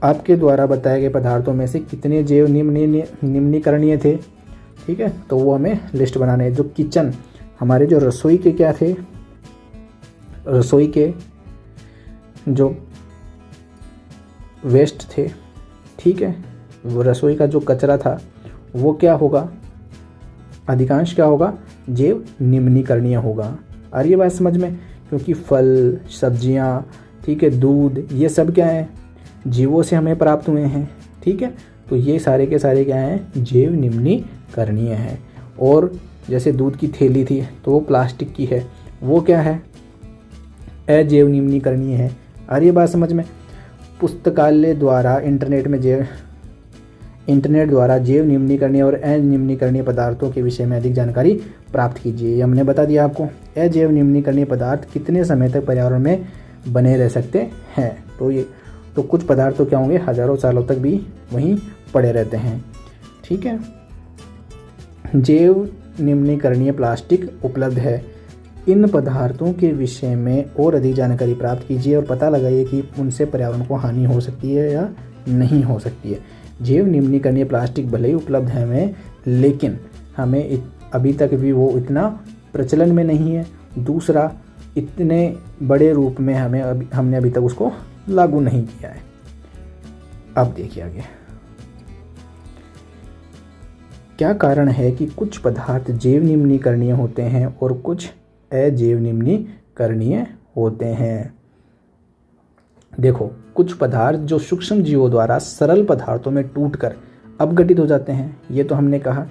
आपके द्वारा बताए गए पदार्थों में से कितने जैव निम्नीकरणीय थे, ठीक है, तो वो हमें लिस्ट बनाने हैं। जो किचन, हमारे जो रसोई के क्या थे, रसोई के जो वेस्ट थे, ठीक है, वो रसोई का जो कचरा था वो क्या होगा, अधिकांश क्या होगा, जैव निम्नीकरणीय होगा। आ रही है बात समझ में? क्योंकि फल, सब्जियां, ठीक है, दूध, ये सब क्या है, जीवों से हमें प्राप्त हुए हैं। ठीक है, तो ये सारे के सारे क्या हैं, जैव निम्नीकरणीय हैं। और जैसे दूध की थैली थी तो वो प्लास्टिक की है, वो क्या है, अजैव निम्नीकरणीय है। आ रही है बात समझ में? पुस्तकालय द्वारा इंटरनेट में जैव इंटरनेट द्वारा जैव निम्नीकरणीय और अनिम्नीकरणीय पदार्थों के विषय में अधिक जानकारी प्राप्त कीजिए। ये हमने बता दिया आपको। अजैव निम्नीकरणीय पदार्थ कितने समय तक पर्यावरण में बने रह सकते हैं? तो कुछ पदार्थ तो क्या होंगे, हजारों सालों तक भी वहीं पड़े रहते हैं। ठीक है। जैव निम्नीकरणीय प्लास्टिक उपलब्ध है। इन पदार्थों के विषय में और अधिक जानकारी प्राप्त कीजिए और पता लगाइए कि उनसे पर्यावरण को हानि हो सकती है या नहीं हो सकती है। जैव निम्नीकरणीय प्लास्टिक भले ही उपलब्ध है हमें, लेकिन हमें अभी तक भी वो इतना प्रचलन में नहीं है। दूसरा, इतने बड़े रूप में हमने अभी तक उसको लागू नहीं किया है। अब देखिए आगे क्या कारण है कि कुछ पदार्थ जैव निम्नीकरणीय होते हैं और कुछ अजैव निम्नीकरणीय होते हैं। देखो, कुछ पदार्थ जो सूक्ष्म जीवों द्वारा सरल पदार्थों में टूटकर अपघटित हो जाते हैं, ये तो हमने कहा,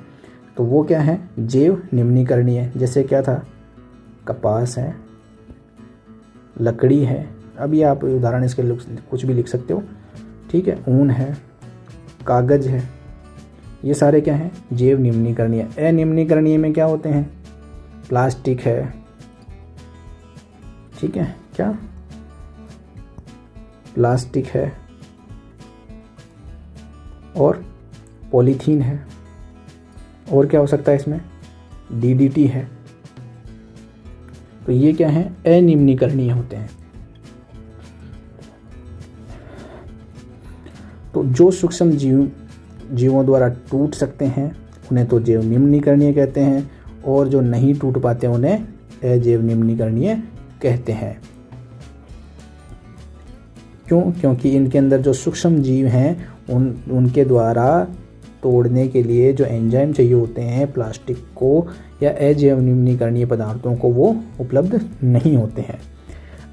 तो वो क्या है, जैव निम्नीकरणीय। जैसे क्या था, कपास है, लकड़ी है, अभी आप उदाहरण इसके कुछ भी लिख सकते हो। ठीक है, ऊन है, कागज है, ये सारे क्या हैं, जैव निम्नीकरणीय। अनिम्नीकरणीय में क्या होते हैं, प्लास्टिक है, ठीक है, क्या प्लास्टिक है और पॉलीथीन है, और क्या हो सकता है इसमें, DDT है। तो ये क्या है, अनिम्नीकरणीय होते हैं। तो जो सूक्ष्म जीवों द्वारा टूट सकते हैं उन्हें तो जैव निम्नीकरणीय कहते हैं, और जो नहीं टूट पाते उन्हें अजैव निम्नीकरणीय कहते हैं। क्यों? क्योंकि इनके अंदर जो सूक्ष्म जीव हैं उनके द्वारा तोड़ने के लिए जो एंजाइम चाहिए होते हैं प्लास्टिक को या अजैव निम्नीकरणीय पदार्थों को, वो उपलब्ध नहीं होते हैं।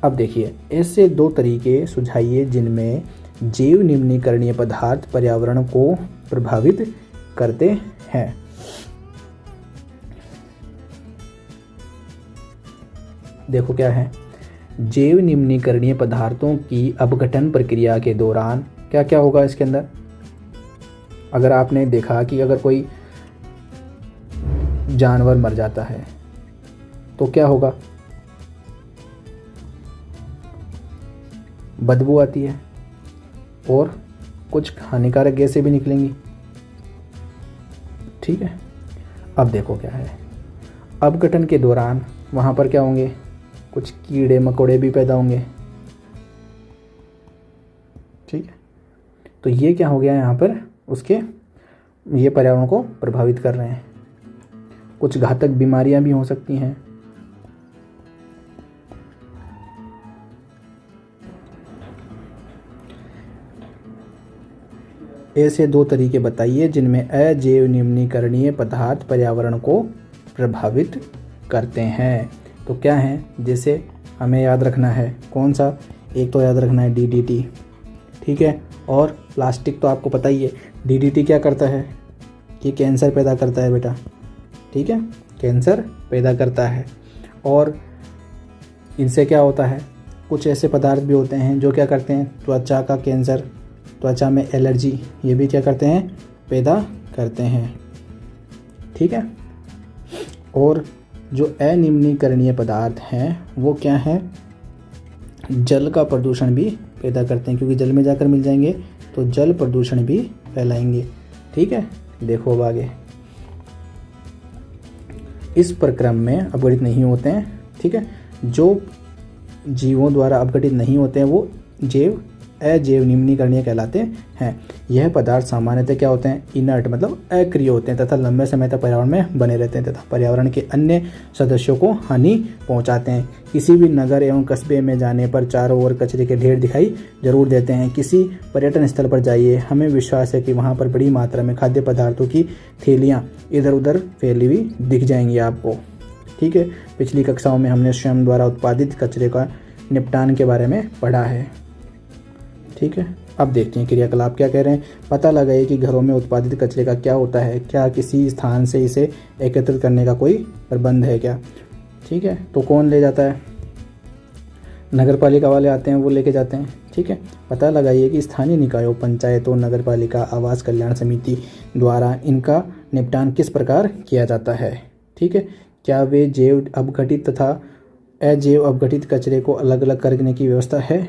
अब देखिए, ऐसे 2 तरीके सुझाइए जिनमें जैव निम्नीकरणीय पदार्थ पर्यावरण को प्रभावित करते हैं। देखो क्या है, जैव निम्नीकरणीय पदार्थों की अपघटन प्रक्रिया के दौरान क्या क्या होगा इसके अंदर। अगर आपने देखा कि अगर कोई जानवर मर जाता है तो क्या होगा, बदबू आती है और कुछ हानिकारक गैसें भी निकलेंगी। ठीक है। अब देखो क्या है, अपघटन के दौरान वहाँ पर क्या होंगे, कुछ कीड़े मकोड़े भी पैदा होंगे। ठीक है। तो ये क्या हो गया यहाँ पर, ये पर्यावरण को प्रभावित कर रहे हैं। कुछ घातक बीमारियां भी हो सकती हैं। ऐसे 2 तरीके बताइए जिनमें अजैव निम्नीकरणीय पदार्थ पर्यावरण को प्रभावित करते हैं। तो क्या है, जैसे हमें याद रखना है, कौन सा, एक तो याद रखना है DDT। ठीक है। और प्लास्टिक तो आपको पता ही है, DDT क्या करता है, ये कैंसर पैदा करता है बेटा। ठीक है, कैंसर पैदा करता है। और इनसे क्या होता है, कुछ ऐसे पदार्थ भी होते हैं जो क्या करते हैं, त्वचा का कैंसर, त्वचा में एलर्जी, ये भी क्या करते हैं, पैदा करते हैं। ठीक है। और जो अनिम्नीकरणीय पदार्थ हैं वो क्या है, जल का प्रदूषण भी पैदा करते हैं, क्योंकि जल में जाकर मिल जाएंगे तो जल प्रदूषण भी फैलाएंगे। ठीक है। देखो अब आगे, इस प्रक्रम में अपघटित नहीं होते हैं। ठीक है। जो जीवों द्वारा अपघटित नहीं होते हैं वो अजैव निम्नीकरणीय कहलाते हैं। यह पदार्थ सामान्यतः क्या होते हैं, इनर्ट मतलब अक्रिय होते हैं तथा लंबे समय तक पर्यावरण में बने रहते हैं तथा पर्यावरण के अन्य सदस्यों को हानि पहुंचाते हैं। किसी भी नगर एवं कस्बे में जाने पर चारों ओर कचरे के ढेर दिखाई जरूर देते हैं। किसी पर्यटन स्थल पर जाइए, हमें विश्वास है कि वहाँ पर बड़ी मात्रा में खाद्य पदार्थों की थैलियाँ इधर उधर फैली हुई दिख जाएंगी आपको। ठीक है। पिछली कक्षाओं में हमने स्वयं द्वारा उत्पादित कचरे का निपटान के बारे में पढ़ा है। ठीक है। अब देखते हैं क्रियाकलाप क्या कह रहे हैं। पता लगाइए कि घरों में उत्पादित कचरे का क्या होता है, क्या किसी स्थान से इसे एकत्रित करने का कोई प्रबंध है क्या। ठीक है। तो कौन ले जाता है, नगर पालिका वाले आते हैं, वो लेके जाते हैं। ठीक है, पता लगाइए कि स्थानीय निकायों, पंचायतों, नगर पालिका, आवास कल्याण समिति द्वारा इनका निपटान किस प्रकार किया जाता है। ठीक है, क्या वे जैव अपघटित तथा अजैव अपघटित कचरे को अलग अलग करने की व्यवस्था है।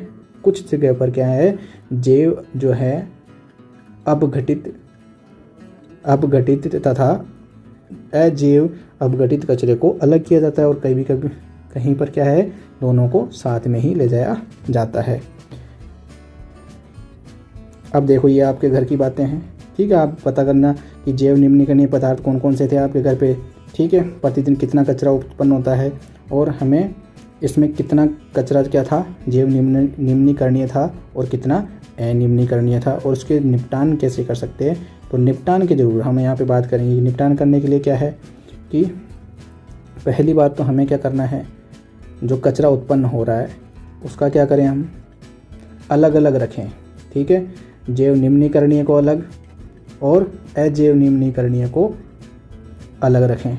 कुछ जगह पर क्या है, जैव जो है अपघटित तथा अजैव अपघटित कचरे को अलग किया जाता है, और कहीं पर क्या है, दोनों को साथ में ही ले जाया जाता है। अब देखो, ये आपके घर की बातें हैं। ठीक है, आप पता करना कि जैव निम्नीकरणीय पदार्थ कौन कौन से थे आपके घर पे। ठीक है, प्रतिदिन कितना कचरा उत्पन्न होता है, और हमें इसमें कितना कचरा क्या था, जैव निम्नीकरणीय था और कितना अनिम्नीकरणीय था, और उसके निपटान कैसे कर सकते हैं। तो निपटान के जरूर हम यहाँ पे बात करेंगे। निपटान करने के लिए क्या है कि पहली बात तो हमें क्या करना है, जो कचरा उत्पन्न हो रहा है उसका क्या करें, हम अलग अलग रखें। ठीक है, जैव निम्नीकरणीय को अलग और अजैव निम्नीकरणीय को अलग रखें।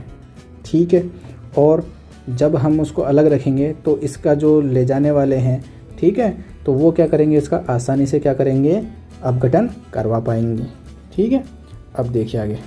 ठीक है, और जब हम उसको अलग रखेंगे तो इसका जो ले जाने वाले हैं, ठीक है, तो वो क्या करेंगे, इसका आसानी से क्या करेंगे, अपघटन करवा पाएंगे। ठीक है, अब देखिए आगे।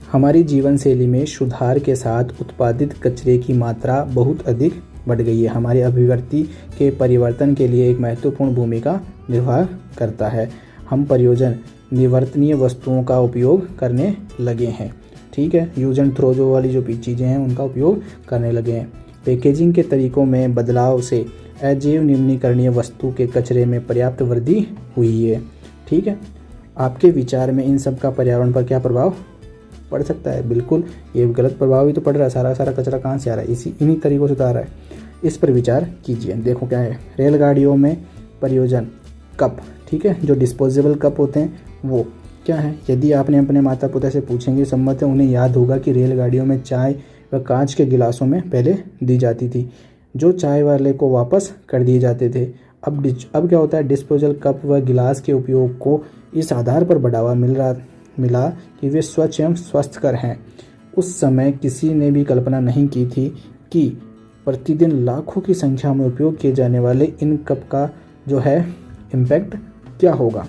हमारी जीवन शैली में सुधार के साथ उत्पादित कचरे की मात्रा बहुत अधिक बढ़ गई है। हमारी अभिवृत्ति के परिवर्तन के लिए एक महत्वपूर्ण भूमिका निर्वाह करता है। हम प्रयोजन निवर्तनीय वस्तुओं का उपयोग करने लगे हैं। ठीक है, यूज एंड थ्रो जो वाली जो भी चीज़ें हैं उनका उपयोग करने लगे हैं। पैकेजिंग के तरीकों में बदलाव से अजैव निम्नीकरणीय वस्तु के कचरे में पर्याप्त वृद्धि हुई है। ठीक है, आपके विचार में इन सब का पर्यावरण पर क्या प्रभाव पड़ सकता है। बिल्कुल, ये गलत प्रभाव ही तो पड़ रहा है। सारा कचरा कहाँ से आ रहा है, इन्हीं तरीकों से तो आ रहा है। इस पर विचार कीजिए। देखो क्या है, रेलगाड़ियों में प्रयोजन कप, ठीक है, जो डिस्पोजेबल कप होते हैं वो क्या है। यदि आपने अपने माता पिता से पूछेंगे, सम्मत है, उन्हें याद होगा कि रेलगाड़ियों में चाय व कांच के गिलासों में पहले दी जाती थी, जो चाय वाले को वापस कर दिए जाते थे। अब क्या होता है, डिस्पोजल कप व गिलास के उपयोग को इस आधार पर बढ़ावा मिला कि वे स्वच्छ एवं स्वस्थकर हैं। उस समय किसी ने भी कल्पना नहीं की थी कि प्रतिदिन लाखों की संख्या में उपयोग किए जाने वाले इन कप का जो है इम्पैक्ट क्या होगा।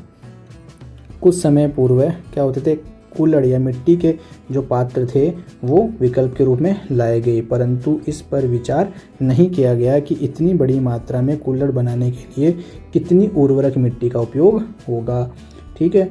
कुछ समय पूर्व क्या होते थे, कुल्हड़ या मिट्टी के जो पात्र थे वो विकल्प के रूप में लाए गए, परंतु इस पर विचार नहीं किया गया कि इतनी बड़ी मात्रा में कुल्हड़ बनाने के लिए कितनी उर्वरक मिट्टी का उपयोग होगा। ठीक है,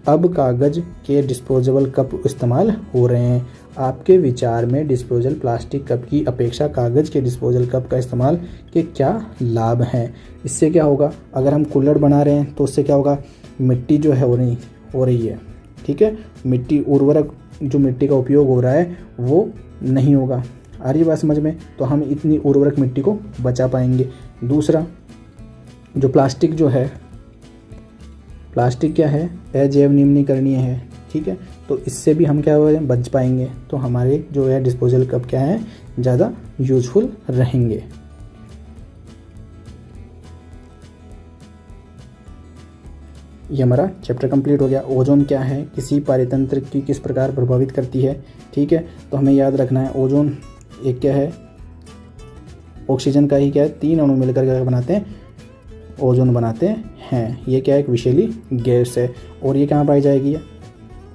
अब कागज के डिस्पोजेबल कप इस्तेमाल हो रहे हैं। आपके विचार में डिस्पोजल प्लास्टिक कप की अपेक्षा कागज के डिस्पोजल कप का इस्तेमाल के क्या लाभ हैं। इससे क्या होगा, अगर हम कुल्हड़ बना रहे हैं तो उससे क्या होगा, मिट्टी जो है हो रही है। ठीक है, मिट्टी उर्वरक जो मिट्टी का उपयोग हो रहा है वो नहीं होगा। आ रही बात समझ में, तो हम इतनी उर्वरक मिट्टी को बचा पाएंगे। दूसरा, जो प्लास्टिक जो है, प्लास्टिक क्या है, अजैव निम्नीकरणीय है। ठीक है, तो इससे भी हम क्या हो रहे हैं, बच पाएंगे। तो हमारे जो है डिस्पोजल कप क्या है, ज़्यादा यूजफुल रहेंगे। ये हमारा चैप्टर कंप्लीट हो गया। ओजोन क्या है, किसी पारितंत्र की किस प्रकार प्रभावित करती है। ठीक है, तो हमें याद रखना है ओजोन एक क्या है, ऑक्सीजन का ही क्या है, 3 अणु मिलकर क्या बनाते हैं, ओजोन बनाते हैं। ये क्या है, एक विषैली गैस है, और ये कहाँ पाई जाएगी,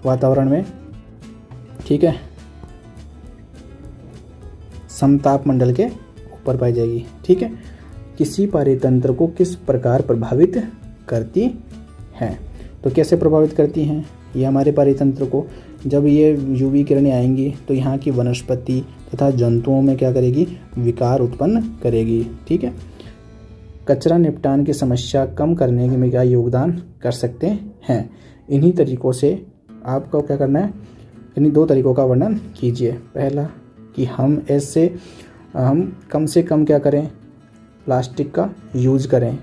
वातावरण में। ठीक है, समताप मंडल के ऊपर पाई जाएगी। ठीक है, किसी पारितंत्र को किस प्रकार प्रभावित करती हैं, तो कैसे प्रभावित करती हैं ये हमारे पारितंत्र को, जब ये यूवी किरणें आएंगी तो यहाँ की वनस्पति तथा जंतुओं में क्या करेगी, विकार उत्पन्न करेगी। ठीक है, कचरा निपटान की समस्या कम करने में क्या योगदान कर सकते हैं। इन्हीं तरीकों से आपको क्या करना है, इन्हीं 2 तरीकों का वर्णन कीजिए। पहला कि हम कम से कम क्या करें, प्लास्टिक का यूज करें।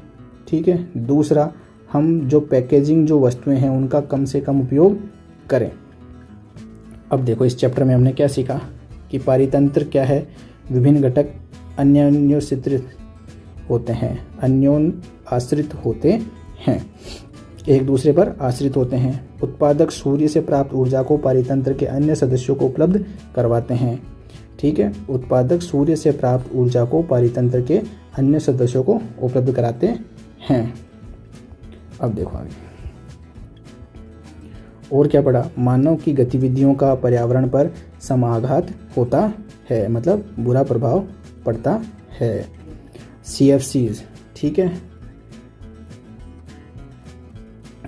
ठीक है, दूसरा हम जो पैकेजिंग जो वस्तुएं हैं उनका कम से कम उपयोग करें। अब देखो, इस चैप्टर में हमने क्या सीखा कि पारितंत्र क्या है, विभिन्न घटक अन्योन्याश्रित होते हैं, एक दूसरे पर आश्रित होते हैं। उत्पादक सूर्य से प्राप्त ऊर्जा को पारितंत्र के अन्य सदस्यों को उपलब्ध करवाते हैं। ठीक है। उत्पादक सूर्य से प्राप्त ऊर्जा को पारितंत्र के अन्य सदस्यों को उपलब्ध कराते हैं। अब देखो आगे और क्या पढ़ा, मानव की गतिविधियों का पर्यावरण पर समाघात होता है, मतलब बुरा प्रभाव पड़ता है। CFCs, ठीक है,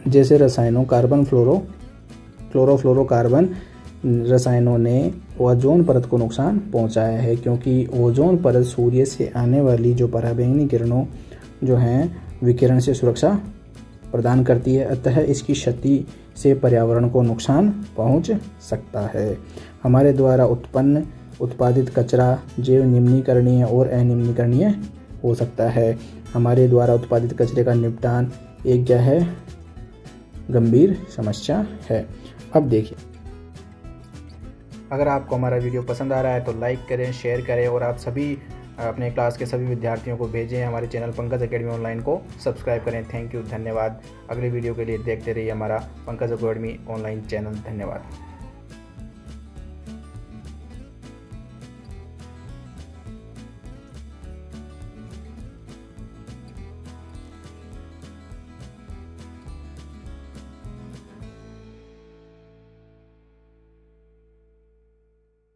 जैसे रसायनों कार्बन क्लोरोफ्लोरोकार्बन रसायनों ने ओजोन परत को नुकसान पहुंचाया है, क्योंकि ओजोन परत सूर्य से आने वाली जो पराबैंगनी किरणों जो हैं विकिरण से सुरक्षा प्रदान करती है, अतः इसकी क्षति से पर्यावरण को नुकसान पहुंच सकता है। हमारे द्वारा उत्पादित कचरा जैव निम्नीकरणीय और अनिम्नीकरणीय हो सकता है। हमारे द्वारा उत्पादित कचरे का निपटान एक क्या है, गंभीर समस्या है। अब देखिए, अगर आपको हमारा वीडियो पसंद आ रहा है तो लाइक करें, शेयर करें और आप सभी अपने क्लास के सभी विद्यार्थियों को भेजें। हमारे चैनल पंकज एकेडमी ऑनलाइन को सब्सक्राइब करें। थैंक यू, धन्यवाद। अगले वीडियो के लिए देखते रहिए हमारा पंकज एकेडमी ऑनलाइन चैनल। धन्यवाद।